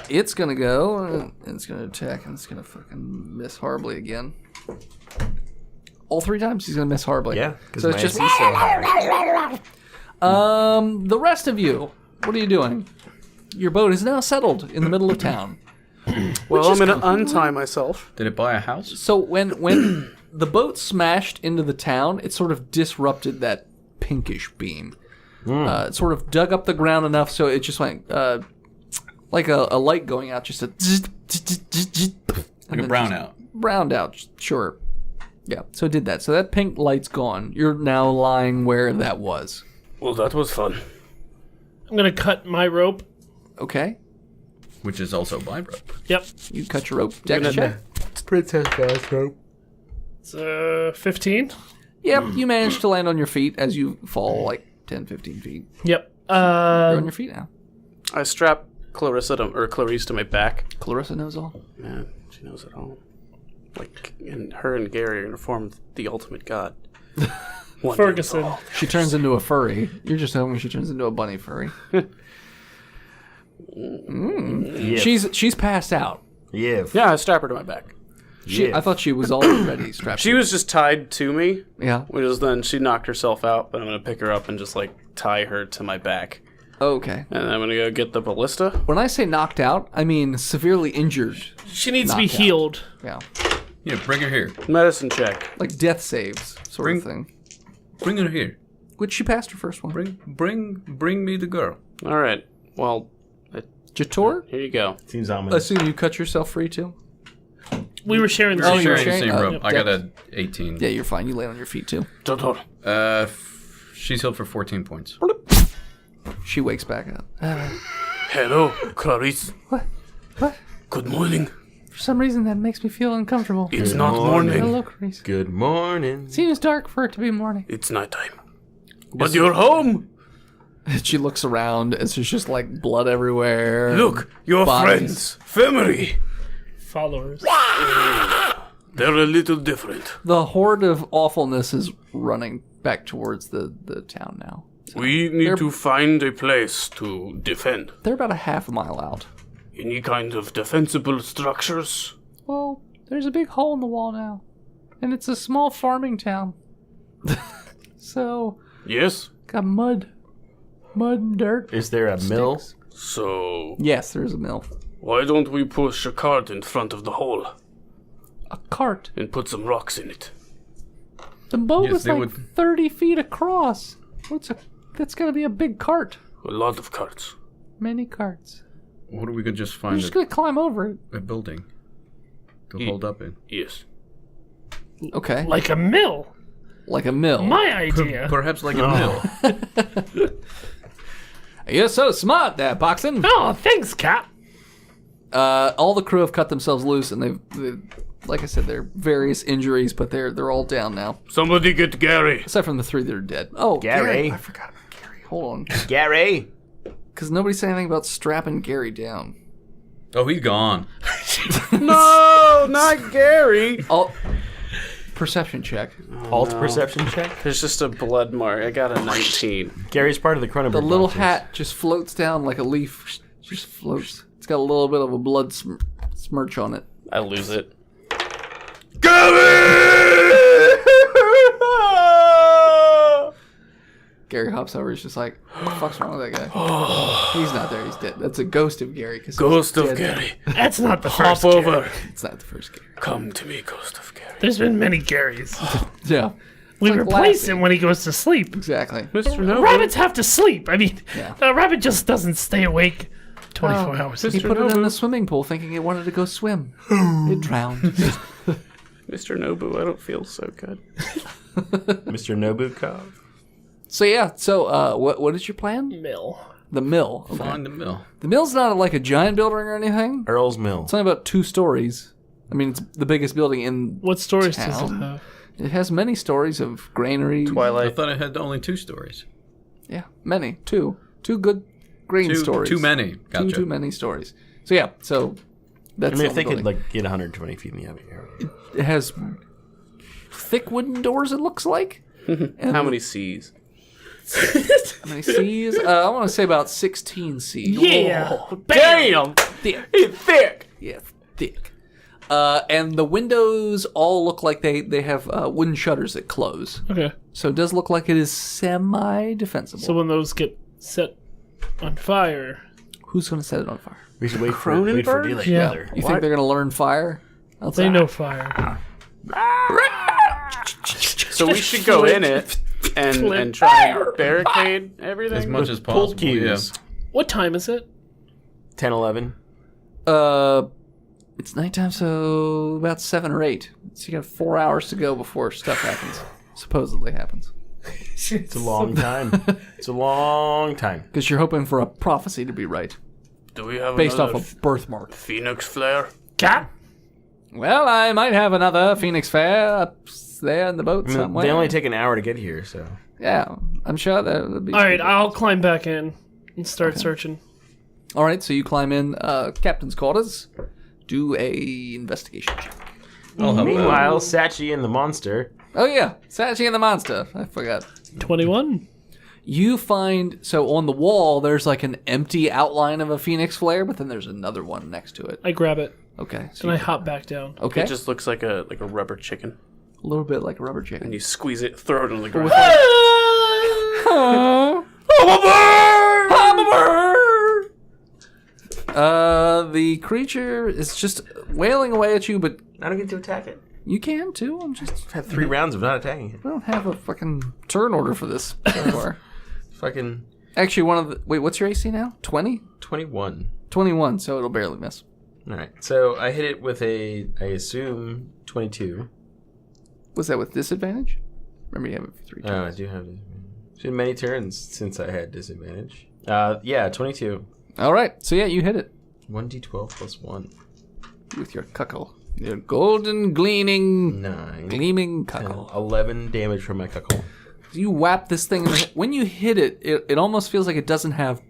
Speaker 4: It's gonna go, and it's gonna attack, and it's gonna fucking miss horribly again. All 3 times he's gonna miss horribly.
Speaker 6: Yeah, because
Speaker 4: So
Speaker 6: my
Speaker 4: it's just
Speaker 6: AC is so high.
Speaker 4: the rest of you. What are you doing? Your boat is now settled in the middle of town.
Speaker 8: Well, I'm going to untie myself.
Speaker 5: Did it buy a house?
Speaker 4: So when the boat smashed into the town, it sort of disrupted that pinkish beam. It sort of dug up the ground enough so it just went like a light going out, just a
Speaker 5: Like a brownout.
Speaker 4: browned out. Sure, yeah. So it did that. So that pink light's gone. You're now lying where that was.
Speaker 8: Well, that was fun.
Speaker 7: I'm going to cut my rope.
Speaker 4: Okay,
Speaker 5: Which is also my rope.
Speaker 7: Yep.
Speaker 4: you cut your rope. Dex check.
Speaker 6: Princess Fast Rope.
Speaker 7: It's 15.
Speaker 4: Yep, you managed to land on your feet as you fall like 10, 15 feet.
Speaker 7: Yep.
Speaker 4: You're on your feet now.
Speaker 8: I strap Clarice to my back.
Speaker 4: Clarissa knows all.
Speaker 8: Yeah, she knows it all. Like, and her and Gary are going to form the ultimate god. One
Speaker 7: Ferguson.
Speaker 8: day.
Speaker 4: She turns into a furry. You're just hoping she turns into a bunny furry.
Speaker 6: Yeah.
Speaker 4: She's passed out.
Speaker 6: Yeah.
Speaker 8: Yeah, I strap her to my back.
Speaker 4: I thought she was already strapped.
Speaker 8: She was just tied to me,
Speaker 4: Yeah.
Speaker 8: which is then she knocked herself out, but I'm going to pick her up and just, like, tie her to my back.
Speaker 4: Okay.
Speaker 8: And I'm going to go get the ballista.
Speaker 4: When I say knocked out, I mean severely injured.
Speaker 7: She needs to be
Speaker 4: Knocked out.
Speaker 7: healed.
Speaker 4: Yeah.
Speaker 5: Yeah, bring her here.
Speaker 8: Medicine check.
Speaker 4: Like death saves sort of thing.
Speaker 5: Bring her here.
Speaker 4: Which she passed her first one.
Speaker 5: Bring me the girl.
Speaker 8: All right. Well,
Speaker 4: Jator?
Speaker 8: here you go.
Speaker 6: Seems ominous.
Speaker 4: Assume you cut yourself free too?
Speaker 7: We were sharing the
Speaker 4: Oh,
Speaker 7: same
Speaker 4: you were
Speaker 5: Sharing the
Speaker 4: sharing?
Speaker 5: same
Speaker 4: Oh,
Speaker 5: rope. I got a 18.
Speaker 4: Yeah, you're fine. You lay on your feet too.
Speaker 5: She's healed for 14 points.
Speaker 4: She wakes back up.
Speaker 3: Hello, Clarice.
Speaker 10: What?
Speaker 3: Good morning.
Speaker 10: For some reason, that makes me feel uncomfortable.
Speaker 3: It's not morning.
Speaker 10: Hello, Clarice.
Speaker 6: Good morning.
Speaker 10: Seems dark for it to be morning.
Speaker 3: It's nighttime. But you're home.
Speaker 4: She looks around and there's just like blood everywhere.
Speaker 3: Look, your
Speaker 4: Bodies.
Speaker 3: friends. Family.
Speaker 7: Followers.
Speaker 3: They're a little different.
Speaker 4: The horde of awfulness is running back towards the town now.
Speaker 3: We need to find a place to defend.
Speaker 4: They're about a half a mile out.
Speaker 3: Any kind of defensible structures?
Speaker 10: Well, there's a big hole in the wall now. And it's a small farming town. So,
Speaker 3: Yes.
Speaker 10: got mud and dirt.
Speaker 6: Is there a mill?
Speaker 3: So,
Speaker 4: Yes, there's a mill.
Speaker 3: why don't we push a cart in front of the hole
Speaker 10: A cart.
Speaker 3: and put some rocks in it?
Speaker 10: The boat
Speaker 5: Yes,
Speaker 10: was
Speaker 5: they
Speaker 10: like
Speaker 5: would-
Speaker 10: 30 feet across. That's gonna be a big cart.
Speaker 3: A lot of carts.
Speaker 10: Many carts.
Speaker 5: What if we could just
Speaker 10: We're
Speaker 5: find
Speaker 10: just gonna climb over it.
Speaker 5: a building to
Speaker 3: Ye-
Speaker 5: hold up in?
Speaker 3: Yes.
Speaker 4: Okay.
Speaker 7: Like a mill.
Speaker 4: Like a mill.
Speaker 7: My idea.
Speaker 5: Perhaps like a mill.
Speaker 4: You're so smart there, Boxon.
Speaker 7: Oh, thanks, Cap.
Speaker 4: All the crew have cut themselves loose, and they've like I said, there are various injuries, but they're all down now,
Speaker 3: Somebody get Gary.
Speaker 4: aside from the 3 that are dead. Oh,
Speaker 6: Gary.
Speaker 4: I forgot about Gary. Hold on,
Speaker 6: Gary.
Speaker 4: because nobody said anything about strapping Gary down.
Speaker 5: Oh, he's gone.
Speaker 8: No, not Gary.
Speaker 4: Oh, perception check.
Speaker 6: Alt perception check.
Speaker 8: There's just a blood mark. I got a 19.
Speaker 6: Gary's part of the Kronenburger.
Speaker 4: The little
Speaker 6: monsters.
Speaker 4: hat just floats down like a leaf. Just floats. It's got a little bit of a blood smirch on it.
Speaker 8: I lose it.
Speaker 4: Gary hops over. He's just like, what the fuck's wrong with that guy? He's not there. He's dead. That's a ghost of Gary.
Speaker 3: Ghost of Gary.
Speaker 7: That's not the
Speaker 3: Hop
Speaker 7: first Gary.
Speaker 3: over.
Speaker 4: It's not the first Gary.
Speaker 3: Come to me, Ghost of Gary.
Speaker 7: There's been many Garys.
Speaker 4: Yeah,
Speaker 7: We
Speaker 4: like
Speaker 7: replace
Speaker 4: Lassie.
Speaker 7: him when he goes to sleep.
Speaker 4: exactly.
Speaker 3: Mr. Noble.
Speaker 7: Rabbits have to sleep. I mean,
Speaker 4: Yeah.
Speaker 7: a rabbit just doesn't stay awake 24
Speaker 4: Oh,
Speaker 7: hours.
Speaker 4: He put it in the swimming pool thinking it wanted to go swim. It drowned.
Speaker 8: Mr. Nobu, I don't feel so good.
Speaker 6: Mr. Nobukov.
Speaker 4: So yeah, what is your plan?
Speaker 7: Mill.
Speaker 4: The mill. Okay.
Speaker 5: Find the mill.
Speaker 4: The mill's not like a giant building or anything.
Speaker 6: Earl's Mill.
Speaker 4: It's only about 2 stories. I mean, it's the biggest building in.
Speaker 7: What stories does it
Speaker 4: Town.
Speaker 7: have?
Speaker 4: It has many stories of granary.
Speaker 5: I
Speaker 8: Twilight.
Speaker 5: thought it had only 2 stories.
Speaker 4: Yeah, many. 2 good grain stories.
Speaker 5: Too many. Gotcha.
Speaker 4: Too many stories. So yeah, so that's.
Speaker 6: I mean,
Speaker 4: the
Speaker 6: if they
Speaker 4: building.
Speaker 6: could like get 120 feet in the air.
Speaker 4: It has thick wooden doors. It looks like. And
Speaker 8: How many C's?
Speaker 4: How many C's? I want to say about 16 C's.
Speaker 7: Yeah.
Speaker 8: Damn!
Speaker 4: Thick.
Speaker 8: It's thick!
Speaker 4: Yeah, thick. And the windows all look like they have wooden shutters that close.
Speaker 7: Okay.
Speaker 4: So it does look like it is semi-defensible.
Speaker 7: So when those get set on fire,
Speaker 4: Who's going to set it on fire?
Speaker 6: We should wait for daylight,
Speaker 7: Yeah.
Speaker 6: brother.
Speaker 4: You think they're going to learn fire?
Speaker 7: they know fire.
Speaker 8: So we should go in it and try and barricade everything?
Speaker 5: As much as
Speaker 6: Pull
Speaker 5: possible. Yeah.
Speaker 6: cues.
Speaker 7: What time is it?
Speaker 6: 10, 11.
Speaker 4: It's nighttime, so about 7 or 8. So you got 4 hours to go before stuff happens. Supposedly happens.
Speaker 6: It's a long time. It's a long time.
Speaker 4: Because you're hoping for a prophecy to be right.
Speaker 3: Do we have
Speaker 4: Based off
Speaker 3: another
Speaker 4: of birthmark.
Speaker 3: Phoenix flare?
Speaker 7: Cap?
Speaker 4: Well, I might have another Phoenix Fair up there in the boat
Speaker 6: I mean,
Speaker 4: somewhere.
Speaker 6: they only take an hour to get here, so.
Speaker 4: Yeah, I'm sure that would be...
Speaker 7: All right, I'll climb back in and start searching.
Speaker 4: All right, so you climb in captain's quarters. Do a investigation check.
Speaker 5: I'll help
Speaker 6: Meanwhile, Sachi and the monster.
Speaker 4: Oh yeah, Sachi and the monster. I forgot.
Speaker 7: 21.
Speaker 4: You find, so on the wall, there's like an empty outline of a phoenix flare, but then there's another one next to it.
Speaker 7: I grab it
Speaker 4: Okay. So
Speaker 7: and I
Speaker 4: you,
Speaker 7: hop back down.
Speaker 4: okay.
Speaker 8: It just looks like a rubber chicken.
Speaker 4: A little bit like a rubber chicken.
Speaker 8: And you squeeze it, throw it on the ground.
Speaker 4: The creature is just wailing away at you, but
Speaker 6: I don't get to attack it.
Speaker 4: you can too. I'm just,
Speaker 6: I've had 3 rounds of not attacking it.
Speaker 4: I don't have a fucking turn order for this so far.
Speaker 6: Fucking
Speaker 4: Actually, one of the, wait, what's your AC now? 20?
Speaker 6: 21.
Speaker 4: 21, so it'll barely miss.
Speaker 6: Alright, so I hit it with I assume, 22.
Speaker 4: Was that with disadvantage? Remember you have it for 3
Speaker 6: Oh,
Speaker 4: times.
Speaker 6: I do have disadvantage. It's been many turns since I had disadvantage. Yeah, 22.
Speaker 4: All right. So yeah, you hit it
Speaker 6: 1d12 plus 1.
Speaker 4: with your cuckle. Your golden gleaming
Speaker 6: 9.
Speaker 4: gleaming
Speaker 6: 10,
Speaker 4: cuckle.
Speaker 6: 11 damage from my cuckle.
Speaker 4: You whap this thing. When you hit it, it almost feels like it doesn't have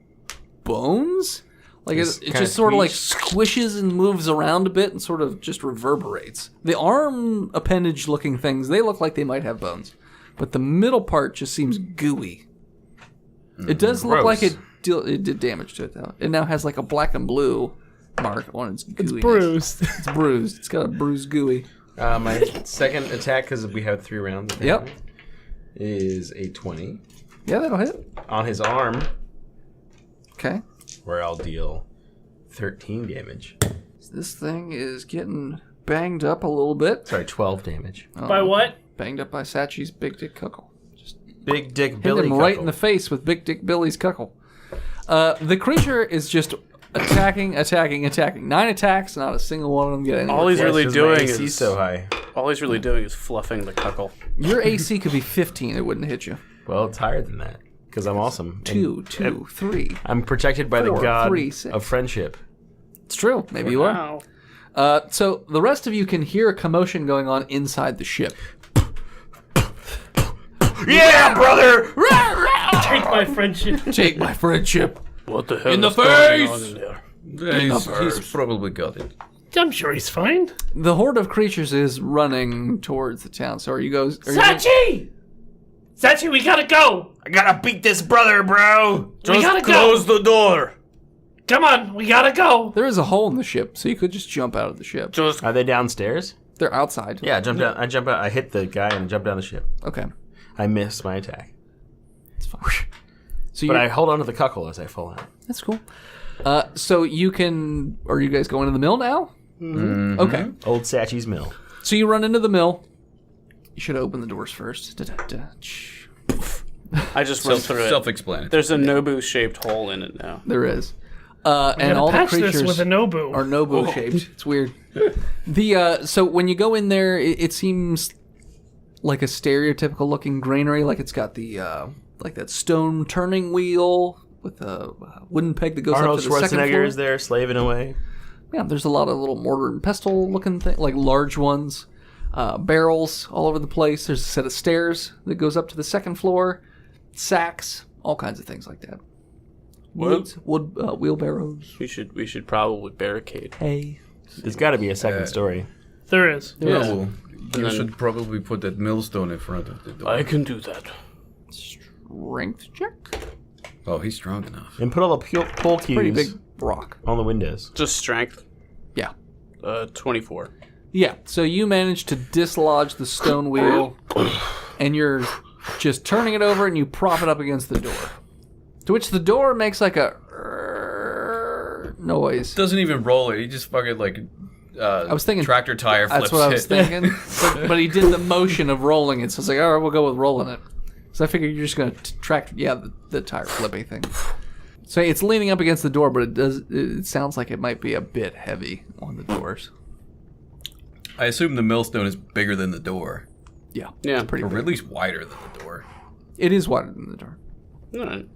Speaker 4: bones. Like it
Speaker 6: kinda
Speaker 4: just sort of like squishes and moves around a bit and sort of just reverberates. The arm appendage looking things, they look like they might have bones. But the middle part just seems gooey. It does look like it did damage to it, though. It now has like a black and blue mark on its gooey.
Speaker 7: It's bruised.
Speaker 4: It's bruised. It's got a bruised gooey.
Speaker 6: My second attack, because we have 3 rounds,
Speaker 4: Yep.
Speaker 6: is a 20
Speaker 4: Yeah, that'll hit.
Speaker 6: on his arm,
Speaker 4: Okay.
Speaker 6: where I'll deal 13 damage.
Speaker 4: This thing is getting banged up a little bit.
Speaker 6: Sorry, 12 damage.
Speaker 7: By what?
Speaker 4: Banged up by Sachi's big dick cuckle.
Speaker 6: Big Dick
Speaker 4: Hit
Speaker 6: Billy
Speaker 4: him right
Speaker 6: cuckle.
Speaker 4: in the face with Big Dick Billy's cuckle. The creature is just attacking. 9 attacks, not a single one of them getting
Speaker 8: All he's
Speaker 6: Yes,
Speaker 8: really
Speaker 6: 'cause my
Speaker 8: doing
Speaker 6: AC
Speaker 8: is
Speaker 6: so high.
Speaker 8: all he's really doing is fluffing the cuckle.
Speaker 4: Your AC could be 15. It wouldn't hit you.
Speaker 6: Well, it's higher than that, because I'm awesome. And
Speaker 4: 2, 3.
Speaker 6: I'm protected by the
Speaker 4: 4,
Speaker 6: god
Speaker 4: 3, 6.
Speaker 6: of friendship.
Speaker 4: It's true. Maybe you are.
Speaker 8: Wow.
Speaker 4: So the rest of you can hear a commotion going on inside the ship.
Speaker 6: Yeah, brother!
Speaker 7: Take my friendship.
Speaker 4: Take my friendship.
Speaker 8: What the hell
Speaker 4: In the
Speaker 8: is going on
Speaker 4: face!
Speaker 8: in there?
Speaker 5: Yeah, he's probably got it.
Speaker 7: I'm sure he's fine.
Speaker 4: The horde of creatures is running towards the town. So are you guys?
Speaker 7: Sachi! Sachi, we gotta go!
Speaker 6: I gotta beat this brother, bro!
Speaker 7: We gotta
Speaker 8: Just close the door.
Speaker 7: Come on, we gotta go!
Speaker 4: There is a hole in the ship, so you could just jump out of the ship.
Speaker 8: Just
Speaker 6: Are they downstairs?
Speaker 4: They're outside.
Speaker 6: Yeah, I jump down. I jump out. I hit the guy and jump down the ship.
Speaker 4: Okay.
Speaker 6: I missed my attack,
Speaker 4: It's fine. So
Speaker 6: but
Speaker 4: you
Speaker 6: I hold on to the cuckle as I fall out.
Speaker 4: That's cool. So you can. Are you guys going to the mill now? Mm-hmm. Okay.
Speaker 6: Old Sachi's mill.
Speaker 4: So you run into the mill. You should open the doors first. Da-da-da.
Speaker 8: I just run through it.
Speaker 5: Self-explanatory.
Speaker 8: There's a Nobu-shaped hole in it now.
Speaker 4: There is. And all the
Speaker 7: Patch
Speaker 4: creatures
Speaker 7: this with a Nobu.
Speaker 4: are Nobu shaped. It's weird. So when you go in there, it seems like a stereotypical looking granary. Like it's got the like that stone turning wheel with a wooden peg that goes
Speaker 6: Arnold
Speaker 4: up to the second floor.
Speaker 6: Schwarzenegger is there slaving away.
Speaker 4: Yeah, there's a lot of little mortar and pestle looking things, like large ones. Barrels all over the place. There's a set of stairs that goes up to the second floor. Sacks, all kinds of things like that. Wood wheelbarrows.
Speaker 8: We should probably barricade.
Speaker 4: Hay.
Speaker 6: There's got to be a second story.
Speaker 7: There is.
Speaker 5: Yeah, well, you should probably put that millstone in front of the door.
Speaker 8: I can do that.
Speaker 4: Strength check.
Speaker 5: Oh, he's strong enough.
Speaker 6: And put all the pull
Speaker 4: Pretty
Speaker 6: cues
Speaker 4: big rock.
Speaker 6: on the windows.
Speaker 8: Just strength.
Speaker 4: Yeah.
Speaker 8: 24.
Speaker 4: Yeah. So you manage to dislodge the stone wheel, and you're just turning it over, and you prop it up against the door. To which the door makes like a noise.
Speaker 5: Doesn't even roll it. He just fucking like.
Speaker 4: I was thinking
Speaker 5: tractor tire flips
Speaker 4: That's what I was
Speaker 5: it.
Speaker 4: thinking. but he did the motion of rolling it, so it's like, all right, we'll go with rolling it. So I figured you're just going to track, the tire flipping thing. So it's leaning up against the door, but it sounds like it might be a bit heavy on the doors.
Speaker 5: I assume the millstone is bigger than the door,
Speaker 4: Yeah.
Speaker 8: Yeah.
Speaker 4: Pretty
Speaker 5: or
Speaker 4: big.
Speaker 5: at least wider than the door.
Speaker 4: It is wider than the door.
Speaker 8: Alright.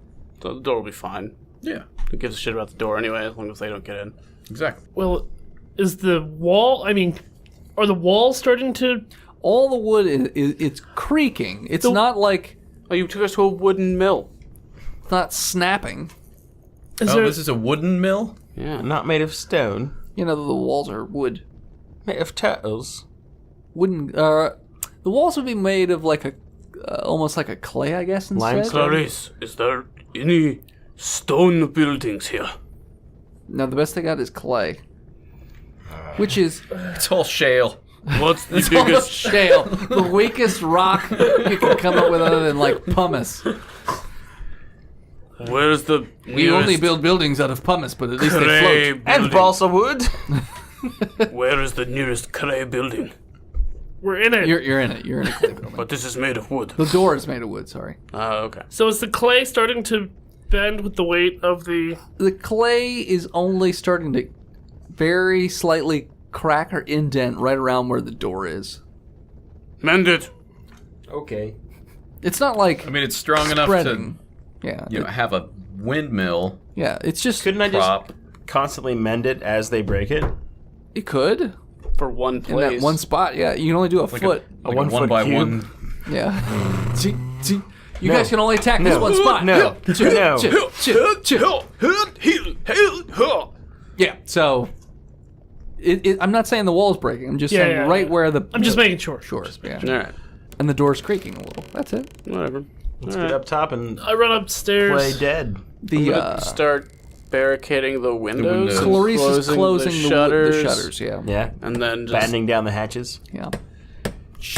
Speaker 8: So the door will be fine.
Speaker 5: Yeah,
Speaker 8: Who gives a shit about the door anyway, as long as they don't get in.
Speaker 5: exactly.
Speaker 7: Well, is the wall... I mean, are the walls starting to...
Speaker 4: All the wood it's creaking. It's not like
Speaker 8: Oh, you took us to a wooden mill.
Speaker 4: it's not snapping.
Speaker 7: Is
Speaker 5: Oh,
Speaker 7: there...
Speaker 5: this is a wooden mill?
Speaker 8: Yeah.
Speaker 6: Not made of stone.
Speaker 4: You know, the walls are wood.
Speaker 6: Made of turtles.
Speaker 4: Wooden. The walls would be made of like a almost like a clay, I guess. Instead.
Speaker 6: Limestone.
Speaker 8: Clarice, is there any stone buildings here?
Speaker 4: No, the best they got is clay, which is
Speaker 5: It's all shale.
Speaker 8: What's the
Speaker 4: it's all
Speaker 8: biggest...
Speaker 4: shale, the weakest rock you can come up with other than like pumice.
Speaker 8: Where's the
Speaker 4: We only build buildings out of pumice, but at least they
Speaker 8: clay
Speaker 4: float.
Speaker 6: And
Speaker 8: building?
Speaker 6: balsa wood.
Speaker 8: Where is the nearest clay building?
Speaker 7: We're in it.
Speaker 4: You're in it. You're in a clay building.
Speaker 8: But this is made of wood.
Speaker 4: The door is made of wood. Sorry.
Speaker 8: Okay.
Speaker 7: So is the clay starting to bend with the weight of the...
Speaker 4: The clay is only starting to very slightly crack or indent right around where the door is.
Speaker 8: Mend it.
Speaker 6: Okay.
Speaker 4: It's not like
Speaker 5: I mean, it's strong enough
Speaker 4: spreading. Yeah.
Speaker 5: to have a windmill
Speaker 4: Yeah, it's just...
Speaker 6: Couldn't I just
Speaker 5: prop.
Speaker 6: constantly mend it as they break it?
Speaker 4: It could.
Speaker 8: For one
Speaker 4: In
Speaker 8: place.
Speaker 4: that one spot, yeah. You can only do a
Speaker 5: Like
Speaker 4: foot.
Speaker 5: a
Speaker 6: one
Speaker 5: one
Speaker 6: foot
Speaker 5: by
Speaker 6: cube?
Speaker 5: one.
Speaker 4: Yeah. See? You
Speaker 6: No.
Speaker 4: guys can only attack this
Speaker 6: No.
Speaker 4: one spot.
Speaker 6: No. No.
Speaker 4: Yeah, so... I'm not saying the wall's breaking. I'm just
Speaker 7: Yeah,
Speaker 4: saying
Speaker 7: yeah,
Speaker 4: right
Speaker 7: yeah.
Speaker 4: where the...
Speaker 7: I'm just making sure.
Speaker 4: Sure, yeah.
Speaker 8: Alright.
Speaker 4: And the door's creaking a little. That's it.
Speaker 8: Whatever.
Speaker 6: Let's get up top and
Speaker 7: I run upstairs.
Speaker 6: play dead.
Speaker 4: The
Speaker 8: Start barricading the windows.
Speaker 5: windows.
Speaker 8: and
Speaker 4: Clarice is closing the shutters, yeah.
Speaker 6: Yeah.
Speaker 8: And then just
Speaker 6: Battening down the hatches.
Speaker 4: Yeah.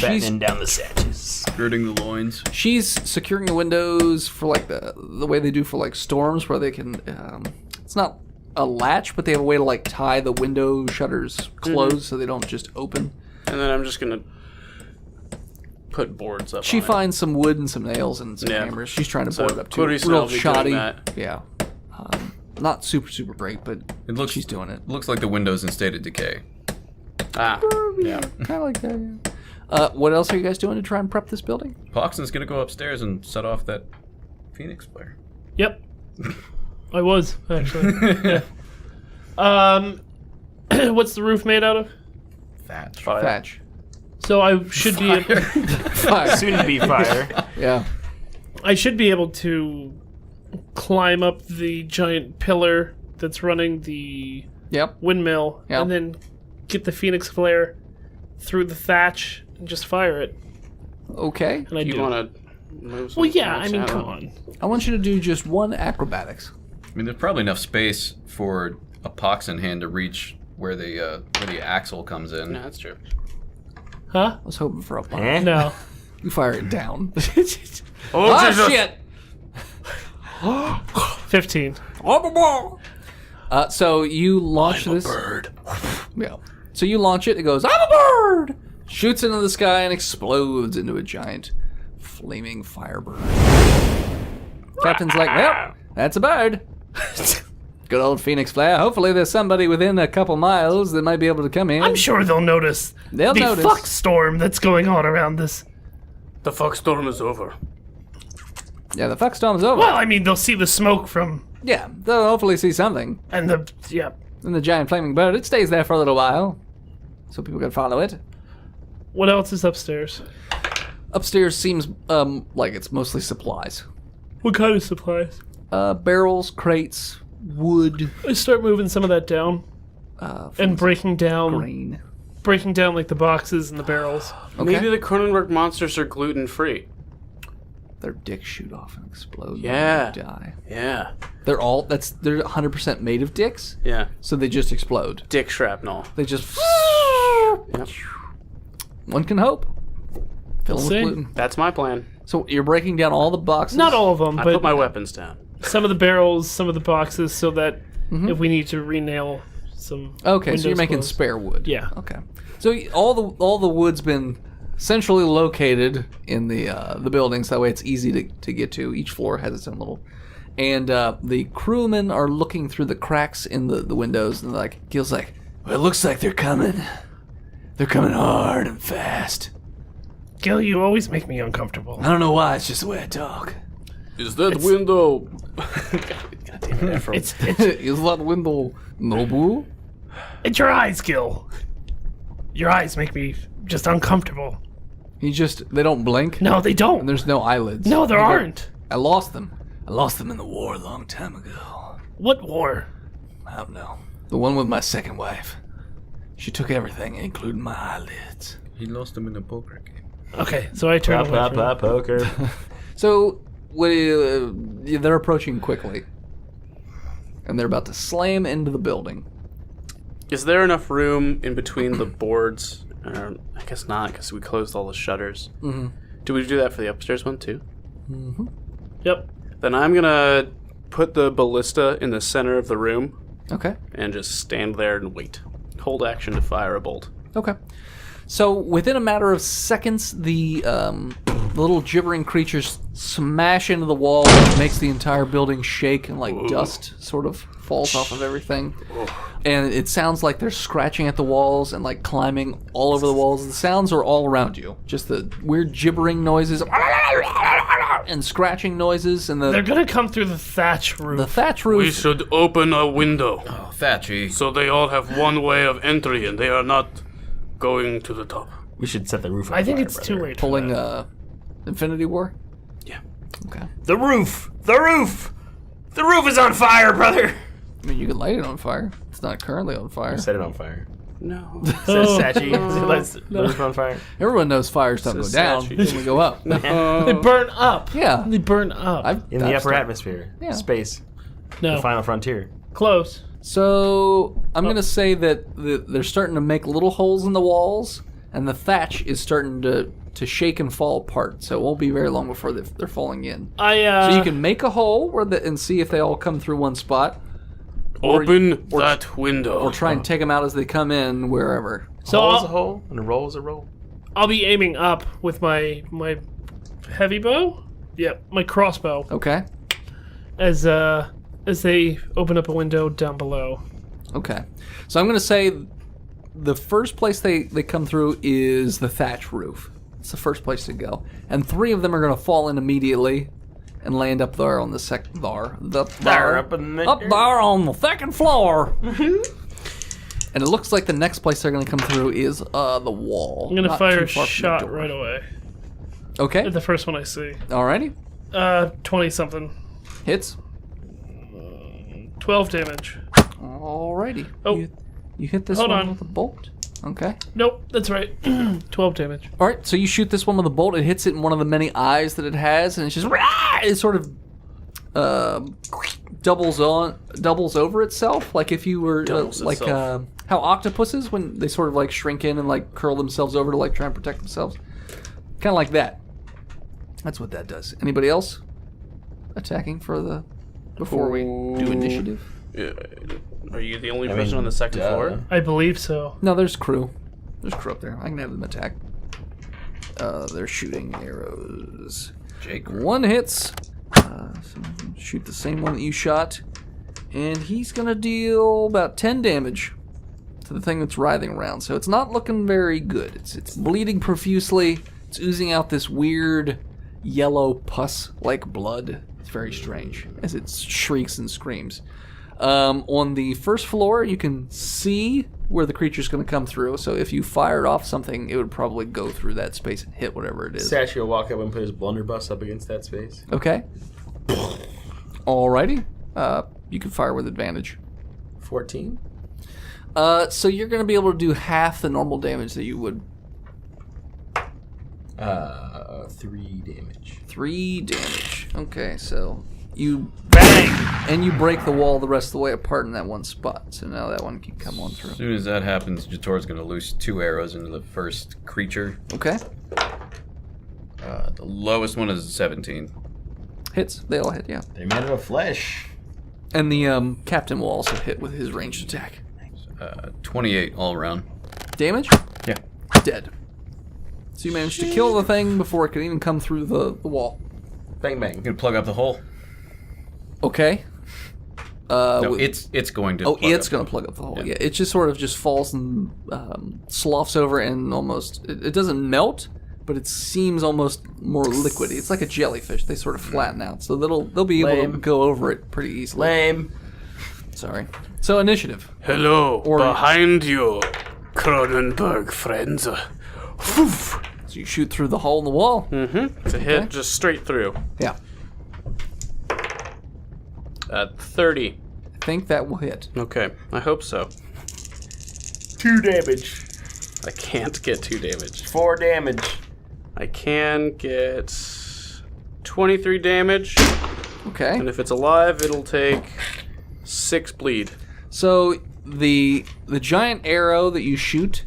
Speaker 6: Battening down the satches.
Speaker 5: Girding the loins.
Speaker 4: She's securing the windows for like the way they do for like storms, where they can. It's not a latch, but they have a way to like tie the window shutters closed so they don't just open.
Speaker 8: And then I'm just gonna put boards up.
Speaker 4: She
Speaker 8: on it.
Speaker 4: finds some wood and some nails and some
Speaker 8: Yeah.
Speaker 4: hammers. She's trying to
Speaker 8: So
Speaker 4: board it up too.
Speaker 8: Clarice and I'll
Speaker 4: Real
Speaker 8: be doing
Speaker 4: shoddy.
Speaker 8: that.
Speaker 4: Yeah. Not super great, but
Speaker 5: It looks
Speaker 4: she's doing it.
Speaker 5: Looks like the window's in state of decay.
Speaker 8: Ah, yeah.
Speaker 4: Kind of like that. Yeah. What else are you guys doing to try and prep this building?
Speaker 5: Poxon's gonna go upstairs and set off that Phoenix flare.
Speaker 7: Yep. I was, actually. Yeah. What's the roof made out of?
Speaker 5: Thatch.
Speaker 4: Thatch.
Speaker 7: So I should be
Speaker 4: Fire.
Speaker 6: Soon to be fire.
Speaker 4: Yeah.
Speaker 7: I should be able to climb up the giant pillar that's running the
Speaker 4: Yep.
Speaker 7: windmill
Speaker 4: Yep.
Speaker 7: and then get the phoenix flare through the thatch and just fire it.
Speaker 4: Okay.
Speaker 7: And I
Speaker 8: You
Speaker 7: do.
Speaker 8: want to move some
Speaker 7: Well, yeah, I
Speaker 8: things
Speaker 7: mean,
Speaker 8: out?
Speaker 7: come on.
Speaker 4: I want you to do just one acrobatics.
Speaker 5: I mean, there's probably enough space for a Poxon hand to reach where the axle comes in.
Speaker 8: Yeah, that's true.
Speaker 7: Huh?
Speaker 4: I was hoping for a punch.
Speaker 6: Eh?
Speaker 7: No.
Speaker 4: You fire it down.
Speaker 8: Oh, Jesus.
Speaker 4: shit!
Speaker 7: 15.
Speaker 4: So you launch this. Bird. Yeah. So you launch it. It goes. I'm a bird. Shoots into the sky and explodes into a giant flaming firebird. Captain's like, well, that's a bird. Good old Phoenix flare. Hopefully, there's somebody within a couple miles that might be able to come in.
Speaker 7: I'm sure they'll notice
Speaker 4: They'll
Speaker 7: the
Speaker 4: notice.
Speaker 7: fuck storm that's going on around this.
Speaker 3: The fuck storm is over.
Speaker 4: Yeah, the fuck storm's over.
Speaker 7: Well, I mean, they'll see the smoke from
Speaker 4: Yeah, they'll hopefully see something.
Speaker 7: and the yeah.
Speaker 4: And the giant flaming bird, it stays there for a little while, so people can follow it.
Speaker 7: What else is upstairs?
Speaker 4: Upstairs seems like it's mostly supplies.
Speaker 7: What kind of supplies?
Speaker 4: Barrels, crates, wood,
Speaker 7: I start moving some of that down and breaking down
Speaker 4: grain.
Speaker 7: like the boxes and the barrels.
Speaker 4: Okay.
Speaker 8: Maybe the Kronenburg monsters are gluten free.
Speaker 4: Their dicks shoot off and explode.
Speaker 8: Yeah.
Speaker 4: When they die.
Speaker 8: Yeah.
Speaker 4: They're 100% made of dicks,
Speaker 8: Yeah.
Speaker 4: so they just explode.
Speaker 8: Dick shrapnel.
Speaker 4: They just.
Speaker 8: Yep.
Speaker 4: One can hope. Fill them with
Speaker 7: see.
Speaker 4: gluten.
Speaker 8: That's my plan.
Speaker 4: So you're breaking down all the boxes.
Speaker 7: Not all of them,
Speaker 8: I
Speaker 7: but
Speaker 8: put my weapons down.
Speaker 7: some of the barrels, some of the boxes, so that if we need to re-nail some.
Speaker 4: Okay, so you're
Speaker 7: windows
Speaker 4: making
Speaker 7: closed.
Speaker 4: spare wood.
Speaker 7: Yeah.
Speaker 4: Okay. So all the wood's been centrally located in the buildings. That way, it's easy to get to. Each floor has its own little. And the crewmen are looking through the cracks in the windows, and like Gil's like, well, it looks like they're coming. They're coming hard and fast.
Speaker 7: Gil, you always make me uncomfortable.
Speaker 4: I don't know why. It's just the way I talk.
Speaker 3: Is that window?
Speaker 7: It's
Speaker 4: Is that window noble?
Speaker 7: it's your eyes, Gil. Your eyes make me just uncomfortable.
Speaker 4: They don't blink.
Speaker 7: No, they
Speaker 4: And
Speaker 7: don't.
Speaker 4: there's no eyelids.
Speaker 7: No, there aren't.
Speaker 4: I lost them. I lost them in the war a long time ago.
Speaker 7: What war?
Speaker 4: I don't know. The one with my second wife. She took everything, including my eyelids.
Speaker 5: He lost them in a poker game.
Speaker 7: Okay, so I turn away from it.
Speaker 6: Poker.
Speaker 4: So, they're approaching quickly. And they're about to slam into the building.
Speaker 8: Is there enough room in between the boards? I guess not, because we closed all the shutters. Mm-hmm. Do we do that for the upstairs one too?
Speaker 7: Yep.
Speaker 8: Then I'm gonna put the ballista in the center of the room
Speaker 4: Okay.
Speaker 8: and just stand there and wait. Hold action to fire a bolt.
Speaker 4: Okay. So, within a matter of seconds, the little gibbering creatures smash into the wall, which makes the entire building shake, and like dust sort of falls off of everything. And it sounds like they're scratching at the walls and like climbing all over the walls. The sounds are all around you. Just the weird gibbering noises. and scratching noises, and
Speaker 7: They're gonna come through the thatch roof.
Speaker 4: the thatch roof.
Speaker 3: We should open a window
Speaker 5: Oh, Thatchy.
Speaker 3: so they all have one way of entry and they are not going to the top.
Speaker 6: We should set the roof on
Speaker 7: I think
Speaker 6: fire,
Speaker 7: it's
Speaker 6: brother.
Speaker 7: too late. for
Speaker 4: Pulling
Speaker 7: that.
Speaker 4: Infinity War.
Speaker 3: Yeah.
Speaker 4: Okay.
Speaker 6: The roof! The roof! The roof is on fire, brother!
Speaker 4: I mean, you can light it on fire. It's not currently on fire.
Speaker 6: Set it on fire.
Speaker 3: No.
Speaker 6: Says Sachi. Let's the roof on fire.
Speaker 4: Everyone knows fires don't go
Speaker 3: Says
Speaker 4: down;
Speaker 3: statue.
Speaker 4: they only go up.
Speaker 7: They burn up.
Speaker 4: Yeah.
Speaker 7: They burn up.
Speaker 6: In the upper atmosphere.
Speaker 4: Yeah.
Speaker 6: Space.
Speaker 7: no,
Speaker 6: The final frontier.
Speaker 7: close.
Speaker 4: So I'm gonna say that they're starting to make little holes in the walls, and the thatch is starting to shake and fall apart. So it won't be very long before they're falling in.
Speaker 7: I
Speaker 4: So you can make a hole and see if they all come through one spot,
Speaker 3: Open that window.
Speaker 4: or try and take them out as they come in wherever.
Speaker 7: so
Speaker 6: Hole is a
Speaker 7: I'll,
Speaker 6: hole, and a roll is a roll.
Speaker 7: I'll be aiming up with my heavy bow. Yep, my crossbow
Speaker 4: Okay.
Speaker 7: as they open up a window down below.
Speaker 4: Okay. So I'm gonna say the first place they come through is the thatch roof. It's the first place to go, and 3 of them are gonna fall in immediately and land up there on the second
Speaker 6: There,
Speaker 4: up
Speaker 6: up in the-
Speaker 4: there on the second floor. And it looks like the next place they're gonna come through is the wall.
Speaker 7: I'm gonna
Speaker 4: Not
Speaker 7: fire
Speaker 4: too
Speaker 7: a
Speaker 4: far from the
Speaker 7: shot
Speaker 4: door.
Speaker 7: right away.
Speaker 4: Okay.
Speaker 7: The first one I see.
Speaker 4: Alrighty.
Speaker 7: 20 something.
Speaker 4: Hits.
Speaker 7: 12 damage.
Speaker 4: Alrighty.
Speaker 7: Oh.
Speaker 4: You hit this
Speaker 7: Hold
Speaker 4: one
Speaker 7: on.
Speaker 4: with a bolt. Okay.
Speaker 7: Nope, that's right. 12 damage.
Speaker 4: All right, so you shoot this one with a bolt. It hits it in one of the many eyes that it has, and it's just it sort of doubles over itself, like if you were
Speaker 3: Doubles
Speaker 4: like
Speaker 3: itself.
Speaker 4: how octopuses when they sort of like shrink in and like curl themselves over to like try and protect themselves, kind of like that. That's what that does. Anybody else attacking before we do initiative?
Speaker 3: Are you the only person on the second floor?
Speaker 7: I believe so.
Speaker 4: No, there's crew. There's crew up there. I can have them attack. They're shooting arrows.
Speaker 5: Jake.
Speaker 4: One hits. So shoot the same one that you shot. And he's going to deal about 10 damage to the thing that's writhing around. So it's not looking very good. It's bleeding profusely. It's oozing out this weird yellow pus-like blood. It's very strange as it shrieks and screams. On the first floor, you can see where the creature's going to come through. So if you fired off something, it would probably go through that space and hit whatever it is.
Speaker 6: Sachi will walk up and put his blunderbuss up against that space.
Speaker 4: Okay. Alrighty. You can fire with advantage.
Speaker 6: 14.
Speaker 4: So you're going to be able to do half the normal damage that you would.
Speaker 6: 3 damage.
Speaker 4: 3 damage. Okay, so you bang, and you break the wall the rest of the way apart in that one spot. So now that one can come on
Speaker 5: As
Speaker 4: through.
Speaker 5: soon as that happens, Jator's going to loose 2 arrows into the first creature.
Speaker 4: Okay.
Speaker 5: The lowest one is 17.
Speaker 4: Hits. They all hit, yeah.
Speaker 6: They're made out of flesh.
Speaker 4: And the captain will also hit with his ranged attack.
Speaker 5: 28 all around.
Speaker 4: Damage?
Speaker 5: Yeah.
Speaker 4: Dead. So you managed to kill the thing before it could even come through the wall.
Speaker 6: Bang, bang.
Speaker 5: I'm going to plug up the hole.
Speaker 4: Okay.
Speaker 5: No, it's going to
Speaker 4: Oh,
Speaker 5: plug
Speaker 4: it's
Speaker 5: up
Speaker 4: going
Speaker 5: the
Speaker 4: to plug up the hole. Yeah, it just sort of just falls and sloughs over and almost... It doesn't melt, but it seems almost more liquidy. It's like a jellyfish. They sort of flatten out. So they'll be able to
Speaker 6: Lame.
Speaker 4: go over it pretty easily.
Speaker 6: Lame.
Speaker 4: Sorry. So initiative.
Speaker 3: Hello,
Speaker 4: Or-
Speaker 3: behind you, Kronenburg friends. Woof.
Speaker 4: So you shoot through the hole in the wall.
Speaker 3: It's a hit just straight through.
Speaker 4: Yeah.
Speaker 3: At 30.
Speaker 4: I think that will hit.
Speaker 3: Okay, I hope so.
Speaker 6: 2 damage.
Speaker 3: I can't get 2 damage.
Speaker 6: 4 damage.
Speaker 3: I can get 23 damage,
Speaker 4: Okay.
Speaker 3: and if it's alive, it'll take 6 bleed.
Speaker 4: So the giant arrow that you shoot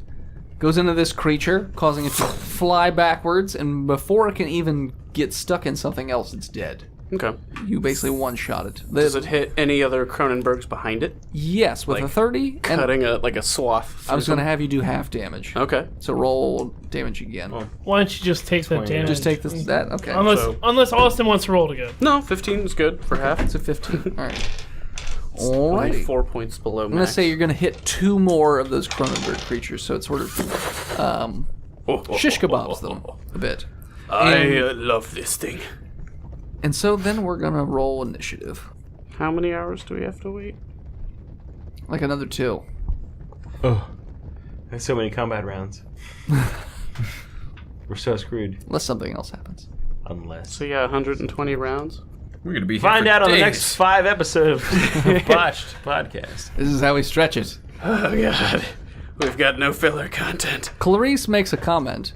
Speaker 4: goes into this creature, causing it to fly backwards, and before it can even get stuck in something else, it's dead.
Speaker 3: Okay.
Speaker 4: You basically one-shot it.
Speaker 3: Does it hit any other Kronenbergs behind it?
Speaker 4: Yes, with a 30. And
Speaker 3: Cutting a swath.
Speaker 4: I was going to have you do half damage.
Speaker 3: Okay.
Speaker 4: So roll damage again.
Speaker 7: Why don't you just take that damage?
Speaker 4: Just take that. Okay.
Speaker 7: Unless Austin wants to roll it again.
Speaker 3: No, 15 is good for half.
Speaker 4: It's a 15. All right.
Speaker 3: Only
Speaker 4: Alrighty.
Speaker 3: 4 points below
Speaker 4: I'm going to
Speaker 3: max.
Speaker 4: say you're going to hit 2 more of those Kronenberg creatures, so it sort of shish kebabs them a bit.
Speaker 3: I love this thing.
Speaker 4: And so then we're gonna roll initiative.
Speaker 8: How many hours do we have to wait?
Speaker 4: Like another 2.
Speaker 6: Oh, there's so many combat rounds. We're so screwed.
Speaker 4: Unless something else happens.
Speaker 6: Unless.
Speaker 8: So yeah, 120 rounds.
Speaker 5: We're gonna be here
Speaker 6: Find
Speaker 5: for
Speaker 6: out on the
Speaker 5: days.
Speaker 6: next 5 episodes of Botched podcast.
Speaker 4: This is how we stretch it.
Speaker 8: Oh god, we've got no filler content.
Speaker 4: Clarice makes a comment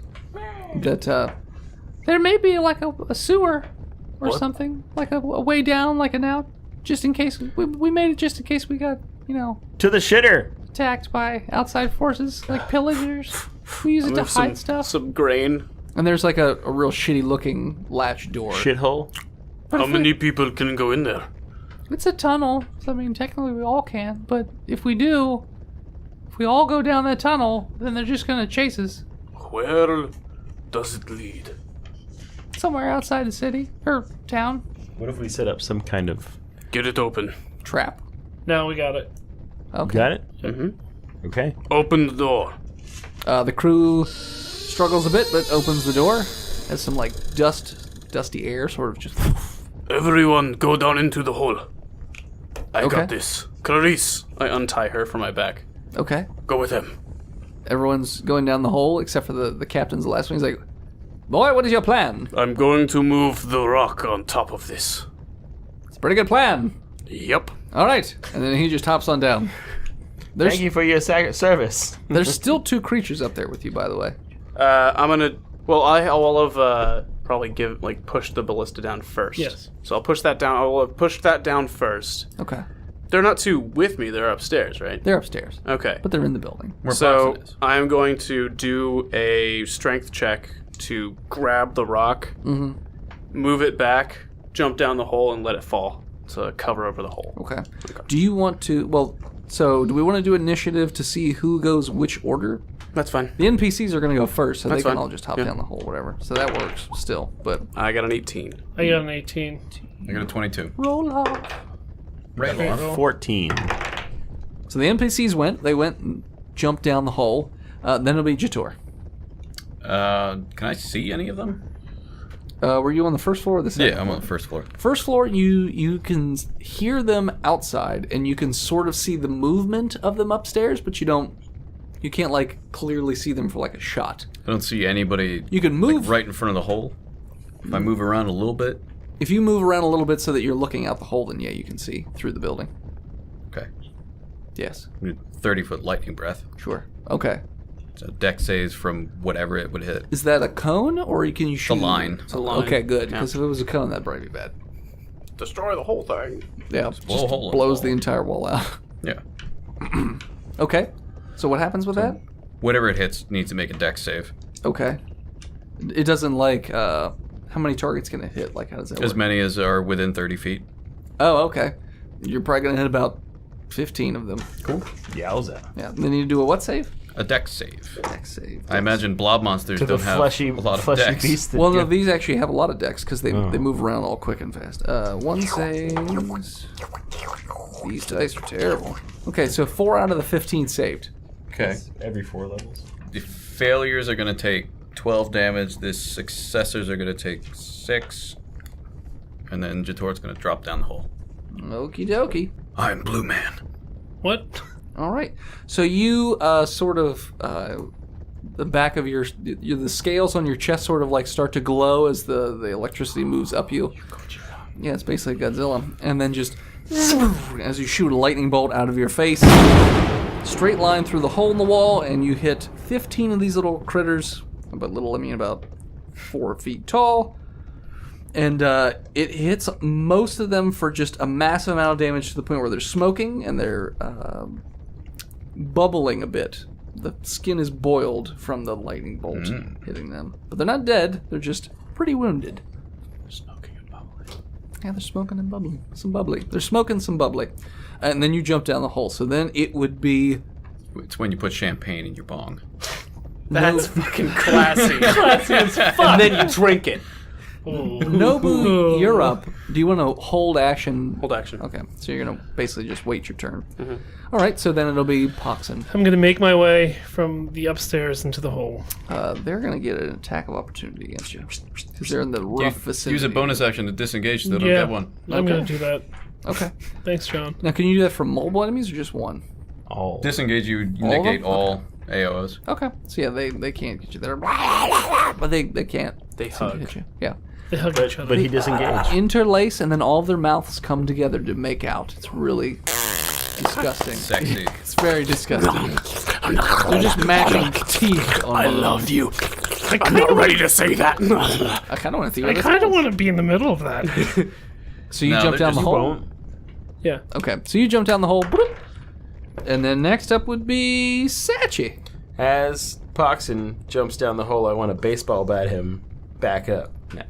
Speaker 4: that
Speaker 10: There may be like a sewer or something, like a way down, like an out, just in case we made it, just in case we got
Speaker 6: To the shitter.
Speaker 10: attacked by outside forces, like pillagers. We use it to
Speaker 8: Move
Speaker 10: hide stuff.
Speaker 8: Some grain.
Speaker 4: and there's like a real shitty looking latch door.
Speaker 6: Shithole.
Speaker 8: How many people can go in there?
Speaker 10: It's a tunnel, so I mean technically we all can. But if we all go down that tunnel, then they're just gonna chase us
Speaker 3: Where does it lead?
Speaker 10: somewhere outside the city or town.
Speaker 6: What if we set up some kind of...
Speaker 3: Get it open.
Speaker 4: Trap.
Speaker 7: No, we got it.
Speaker 4: Okay.
Speaker 6: Got it? Mm-hmm. Okay.
Speaker 3: Open the door.
Speaker 4: The crew struggles a bit, but opens the door. Has some like dusty air, sort of just.
Speaker 3: Everyone go down into the hole. I
Speaker 4: Okay.
Speaker 3: got this. Clarice,
Speaker 8: I untie her from my back.
Speaker 4: Okay.
Speaker 3: go with him.
Speaker 4: Everyone's going down the hole except for the captain's the last one. He's like, "Boy, what is your plan?"
Speaker 3: I'm going to move the rock on top of this.
Speaker 4: It's a pretty good plan.
Speaker 3: Yep.
Speaker 4: All right, and then he just hops on down. There's
Speaker 6: Thank you for your service.
Speaker 4: there's still 2 creatures up there with you, by the way.
Speaker 8: I'm gonna. Well, I'll have probably push the ballista down first.
Speaker 7: Yes.
Speaker 8: So I'll push that down. I'll push that down first.
Speaker 4: Okay,
Speaker 8: They're not 2 with me. They're upstairs, right?
Speaker 4: they're upstairs,
Speaker 8: Okay.
Speaker 4: but they're in the building.
Speaker 5: Where
Speaker 8: So
Speaker 5: Boxed is.
Speaker 8: I'm going to do a strength check to grab the rock, move it back, jump down the hole, and let it fall to cover over the hole.
Speaker 4: Okay. Do you want to? Well, so do we want to do initiative to see who goes which order?
Speaker 8: That's fine.
Speaker 4: The NPCs are going to go first, so
Speaker 8: That's
Speaker 4: they can
Speaker 8: fine.
Speaker 4: all just hop
Speaker 8: Yeah.
Speaker 4: down the hole, whatever. So that works still, but
Speaker 8: I got an 18.
Speaker 7: I got an 18.
Speaker 5: I got a 22.
Speaker 10: Roll off.
Speaker 5: Right on.
Speaker 6: 14.
Speaker 4: so the NPCs went. They went and jumped down the hole. Then it'll be Jator.
Speaker 5: Can I see any of them?
Speaker 4: Were you on the first floor or the second?
Speaker 5: Yeah, I'm on the first floor.
Speaker 4: First floor, you can hear them outside, and you can sort of see the movement of them upstairs, but you can't like clearly see them for like a shot.
Speaker 5: I don't see anybody
Speaker 4: You can move
Speaker 5: like, right in front of the hole. If I move around a little bit.
Speaker 4: if you move around a little bit so that you're looking out the hole. Then yeah, you can see through the building.
Speaker 5: Okay.
Speaker 4: Yes,
Speaker 5: 30-foot lightning breath.
Speaker 4: sure. Okay,
Speaker 5: So deck saves from whatever it would hit.
Speaker 4: is that a cone or can you shoot?
Speaker 5: line.
Speaker 8: It's a line.
Speaker 4: Okay, good.
Speaker 8: Yeah.
Speaker 4: Because if it was a cone, that'd probably be bad.
Speaker 8: Destroy the whole thing.
Speaker 4: Yeah,
Speaker 5: blow a hole in the
Speaker 4: blows
Speaker 5: wall.
Speaker 4: the entire wall out.
Speaker 5: Yeah.
Speaker 4: Okay, so what happens with that?
Speaker 5: Whatever it hits needs to make a deck save.
Speaker 4: Okay, it doesn't like how many targets can it hit? Like how does that
Speaker 5: As
Speaker 4: work?
Speaker 5: many as are within 30 feet.
Speaker 4: Oh, okay. You're probably gonna hit about 15 of them.
Speaker 5: Cool.
Speaker 6: Yowza.
Speaker 4: Yeah. Then you do a what save?
Speaker 5: A deck save.
Speaker 4: Dex save.
Speaker 5: I imagine blob monsters
Speaker 6: To the
Speaker 5: don't have
Speaker 6: fleshy,
Speaker 5: a lot of
Speaker 6: fleshy
Speaker 5: decks.
Speaker 6: beast. That
Speaker 4: Well, no,
Speaker 6: you-
Speaker 4: these actually have a lot of decks because they move around all quick and fast. One saves. These dice are terrible. Okay, so 4 out of the 15 saved.
Speaker 5: Okay.
Speaker 6: Every 4 levels.
Speaker 5: The failures are going to take 12 damage. The successors are going to take 6. And then Jator's going to drop down the hole.
Speaker 4: Okie dokie.
Speaker 5: I'm Blue Man.
Speaker 7: What?
Speaker 4: All right. So you sort of the back of the scales on your chest sort of like start to glow as the electricity moves up you. Yeah, it's basically Godzilla. And then just as you shoot a lightning bolt out of your face, straight line through the hole in the wall, and you hit 15 of these little critters. But little, I mean about 4 feet tall. And it hits most of them for just a massive amount of damage to the point where they're smoking and they're bubbling a bit. The skin is boiled from the lightning bolt hitting them. But they're not dead, they're just pretty wounded.
Speaker 8: Smoking and bubbling.
Speaker 4: Yeah, they're smoking and bubbling. Some bubbly. They're smoking some bubbly. And then you jump down the hole. So then it would be...
Speaker 5: It's when you put champagne in your bong.
Speaker 8: That's fucking classy. Classy as fuck. And then you drink it.
Speaker 4: Nobu, you're up. Do you want to hold action?
Speaker 8: Hold action.
Speaker 4: Okay, so you're going to basically just wait your turn. All right, so then it'll be Poxon.
Speaker 7: I'm going to make my way from the upstairs into the hole.
Speaker 4: They're going to get an attack of opportunity against you because they're in the rough vicinity.
Speaker 5: Use a bonus action to disengage so they don't
Speaker 7: Yeah,
Speaker 5: get one.
Speaker 7: I'm going to do that.
Speaker 4: Okay.
Speaker 7: Thanks, John.
Speaker 4: Now, can you do that for mobile enemies or just one?
Speaker 6: All.
Speaker 5: Disengage, you
Speaker 4: All of
Speaker 5: negate
Speaker 4: them?
Speaker 5: all AOs.
Speaker 4: Okay. So yeah, they can't get you there, but they can't.
Speaker 8: They
Speaker 4: seem to
Speaker 8: hug.
Speaker 4: hit you. Yeah.
Speaker 7: They hug each other.
Speaker 6: But he disengaged.
Speaker 4: Interlace, and then all of their mouths come together to make out. It's really disgusting.
Speaker 5: Sexy.
Speaker 4: It's very disgusting. They're just matching teeth.
Speaker 3: I love you. I'm not ready to say that.
Speaker 4: I kind of want to see.
Speaker 7: I kind of want to be in the middle of that.
Speaker 4: So you
Speaker 5: No,
Speaker 4: jump
Speaker 5: they
Speaker 4: down the
Speaker 5: just
Speaker 4: hole.
Speaker 6: Won't.
Speaker 7: Yeah.
Speaker 4: Okay. So you jump down the hole. Bloop. And then next up would be Sachi.
Speaker 6: As Poxon jumps down the hole, I want to baseball bat him back up. No.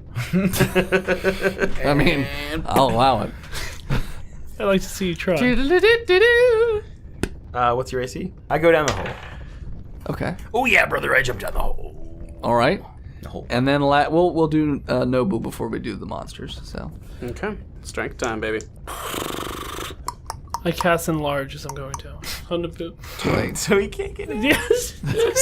Speaker 4: I mean, I'll allow it.
Speaker 7: I like to see you try.
Speaker 6: What's your AC? I go down the hole.
Speaker 4: Okay.
Speaker 6: Oh yeah, brother, I jumped down the hole.
Speaker 4: All right.
Speaker 5: The whole
Speaker 4: And then we'll do Nobu before we do the monsters. So
Speaker 8: Okay. Strength time, baby.
Speaker 7: I cast enlarge as I'm going down. On the boot.
Speaker 4: wait.
Speaker 6: So he can't get it.
Speaker 7: Yes.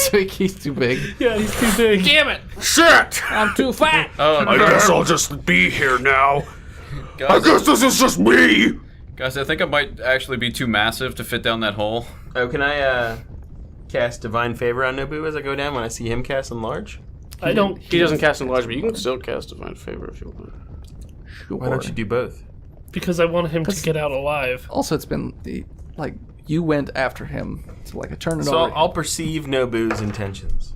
Speaker 4: So he's too big.
Speaker 7: Yeah, he's too big.
Speaker 10: Damn it!
Speaker 3: Shit!
Speaker 10: I'm too fat.
Speaker 3: I guess I'll just be here now. I
Speaker 5: guys,
Speaker 3: guess this is just me.
Speaker 5: guys, I think I might actually be too massive to fit down that hole.
Speaker 6: Oh, can I cast Divine Favor on Nobu as I go down when I see him cast Enlarge?
Speaker 7: I don't.
Speaker 8: He doesn't cast enlarge, but you can still cast Divine Favor if you want.
Speaker 6: Why don't you do both?
Speaker 7: Because I want him to get out alive.
Speaker 4: Also, it's been like you went after him to like a turn it
Speaker 6: So
Speaker 4: over.
Speaker 6: I'll perceive Nobu's intentions.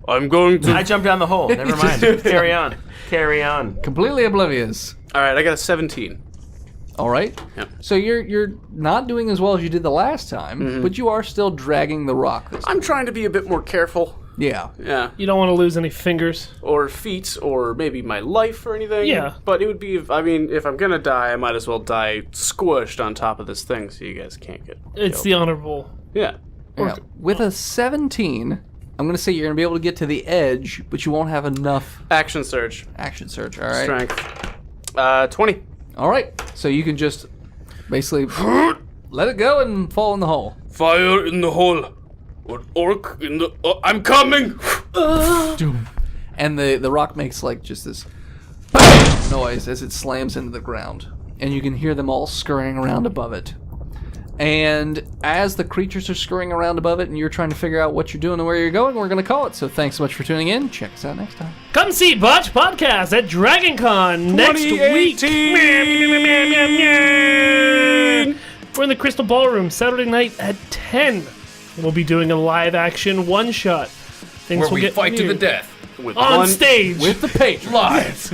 Speaker 3: I'm going to.
Speaker 6: I jumped down the hole. Never mind. Carry on. Carry on.
Speaker 4: Completely oblivious.
Speaker 8: All right, I got a 17.
Speaker 4: All right.
Speaker 8: Yep.
Speaker 4: So you're not doing as well as you did the last time, but you are still dragging the rock. This
Speaker 8: I'm trying to be a bit more careful.
Speaker 4: Yeah.
Speaker 8: Yeah.
Speaker 7: You don't want to lose any fingers.
Speaker 8: Or feet, or maybe my life or anything.
Speaker 7: Yeah.
Speaker 8: But it would be, I mean, if I'm gonna die, I might as well die squished on top of this thing so you guys can't get
Speaker 7: It's
Speaker 8: killed.
Speaker 7: the honorable.
Speaker 8: Yeah.
Speaker 4: Yeah. With a 17, I'm going to say you're going to be able to get to the edge, but you won't have enough
Speaker 8: Action surge.
Speaker 4: action surge. All right.
Speaker 8: Strength. 20.
Speaker 4: All right. So you can just basically let it go and fall in the hole.
Speaker 3: Fire in the hole. What orc in the. I'm coming!
Speaker 4: And the rock makes like just this noise as it slams into the ground. And you can hear them all scurrying around above it. And as the creatures are scurrying around above it and you're trying to figure out what you're doing and where you're going, we're going to call it. So thanks so much for tuning in. Check us out next time.
Speaker 7: Come see Botched Podcast at DragonCon next week. We're in the Crystal Ballroom Saturday night at 10. We'll be doing a live action one shot. Things
Speaker 5: Where
Speaker 7: will
Speaker 5: we
Speaker 7: get
Speaker 5: fight to the
Speaker 7: weird.
Speaker 5: death.
Speaker 8: With
Speaker 7: On
Speaker 8: one
Speaker 7: stage.
Speaker 4: With the Patriots.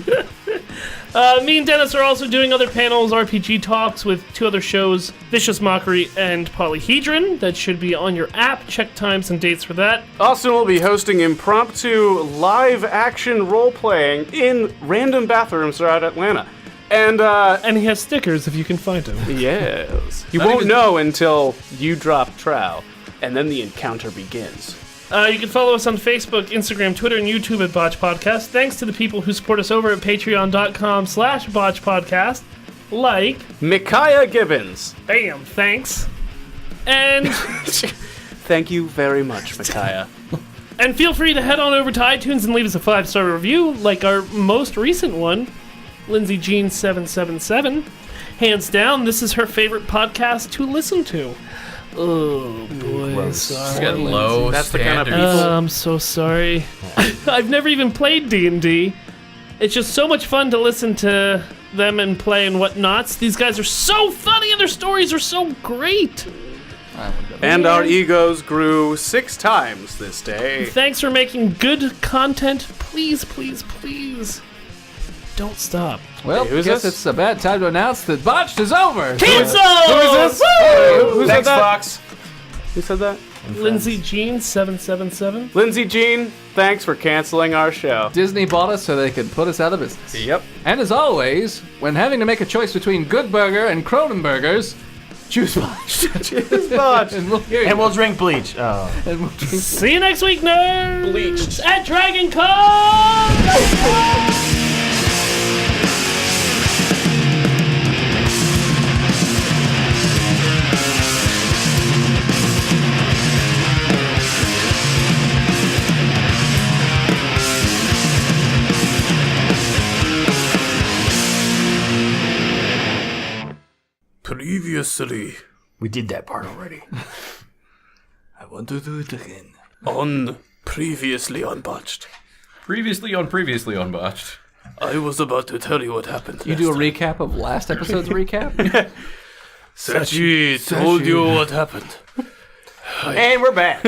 Speaker 7: Me and Dennis are also doing other panels, RPG talks with two other shows, Vicious Mockery and Polyhedron. That should be on your app. Check times and dates for that.
Speaker 8: Austin will be hosting impromptu live action role playing in random bathrooms throughout Atlanta.
Speaker 7: And he has stickers if you can find him.
Speaker 8: Yes. You
Speaker 5: Not
Speaker 8: won't
Speaker 5: even-
Speaker 8: know until you drop trow, and then the encounter begins.
Speaker 7: You can follow us on Facebook, Instagram, Twitter, and YouTube at Botch Podcast. Thanks to the people who support us over at patreon.com/Botch Podcast. Like,
Speaker 8: Micaiah Gibbons.
Speaker 7: bam, thanks. And
Speaker 8: Thank you very much, Micaiah.
Speaker 7: and feel free to head on over to iTunes and leave us a 5-star review, like our most recent one, Lindsay Jean 777. Hands down, this is her favorite podcast to listen to. Oh boy, sorry.
Speaker 5: Get low
Speaker 8: That's the kind of
Speaker 5: standards.
Speaker 8: people-
Speaker 7: I'm so sorry. I've never even played D&D. It's just so much fun to listen to them and play and whatnots. These guys are so funny and their stories are so great.
Speaker 8: And our egos grew 6 times this day.
Speaker 7: Thanks for making good content. Please, please, please. Don't stop.
Speaker 4: Well,
Speaker 8: Hey, who's
Speaker 4: guess
Speaker 8: this?
Speaker 4: it's a bad time to announce that Botched is over.
Speaker 7: Cancel!
Speaker 8: Who is this? Who said
Speaker 6: Thanks,
Speaker 8: that?
Speaker 6: Fox.
Speaker 8: Who said that?
Speaker 7: Lindsay Jean 777.
Speaker 8: Lindsay Jean, thanks for canceling our show.
Speaker 4: Disney bought us so they could put us out of business.
Speaker 8: Yep.
Speaker 4: And as always, when having to make a choice between Good Burger and Kronenburgers, choose Botched.
Speaker 8: Choose Botched.
Speaker 4: And we'll hear you.
Speaker 6: And we'll drink bleach. Oh.
Speaker 4: And we'll drink
Speaker 7: See you next week, nerds!
Speaker 8: Bleached.
Speaker 7: At DragonCon!
Speaker 3: Previously
Speaker 6: We did that part already.
Speaker 4: I want to do it again.
Speaker 3: Previously on Botched.
Speaker 5: Previously on Botched.
Speaker 3: I was about to tell you what happened.
Speaker 4: You do a recap of last episode's recap?
Speaker 3: Sachi told you what happened.
Speaker 6: And we're back.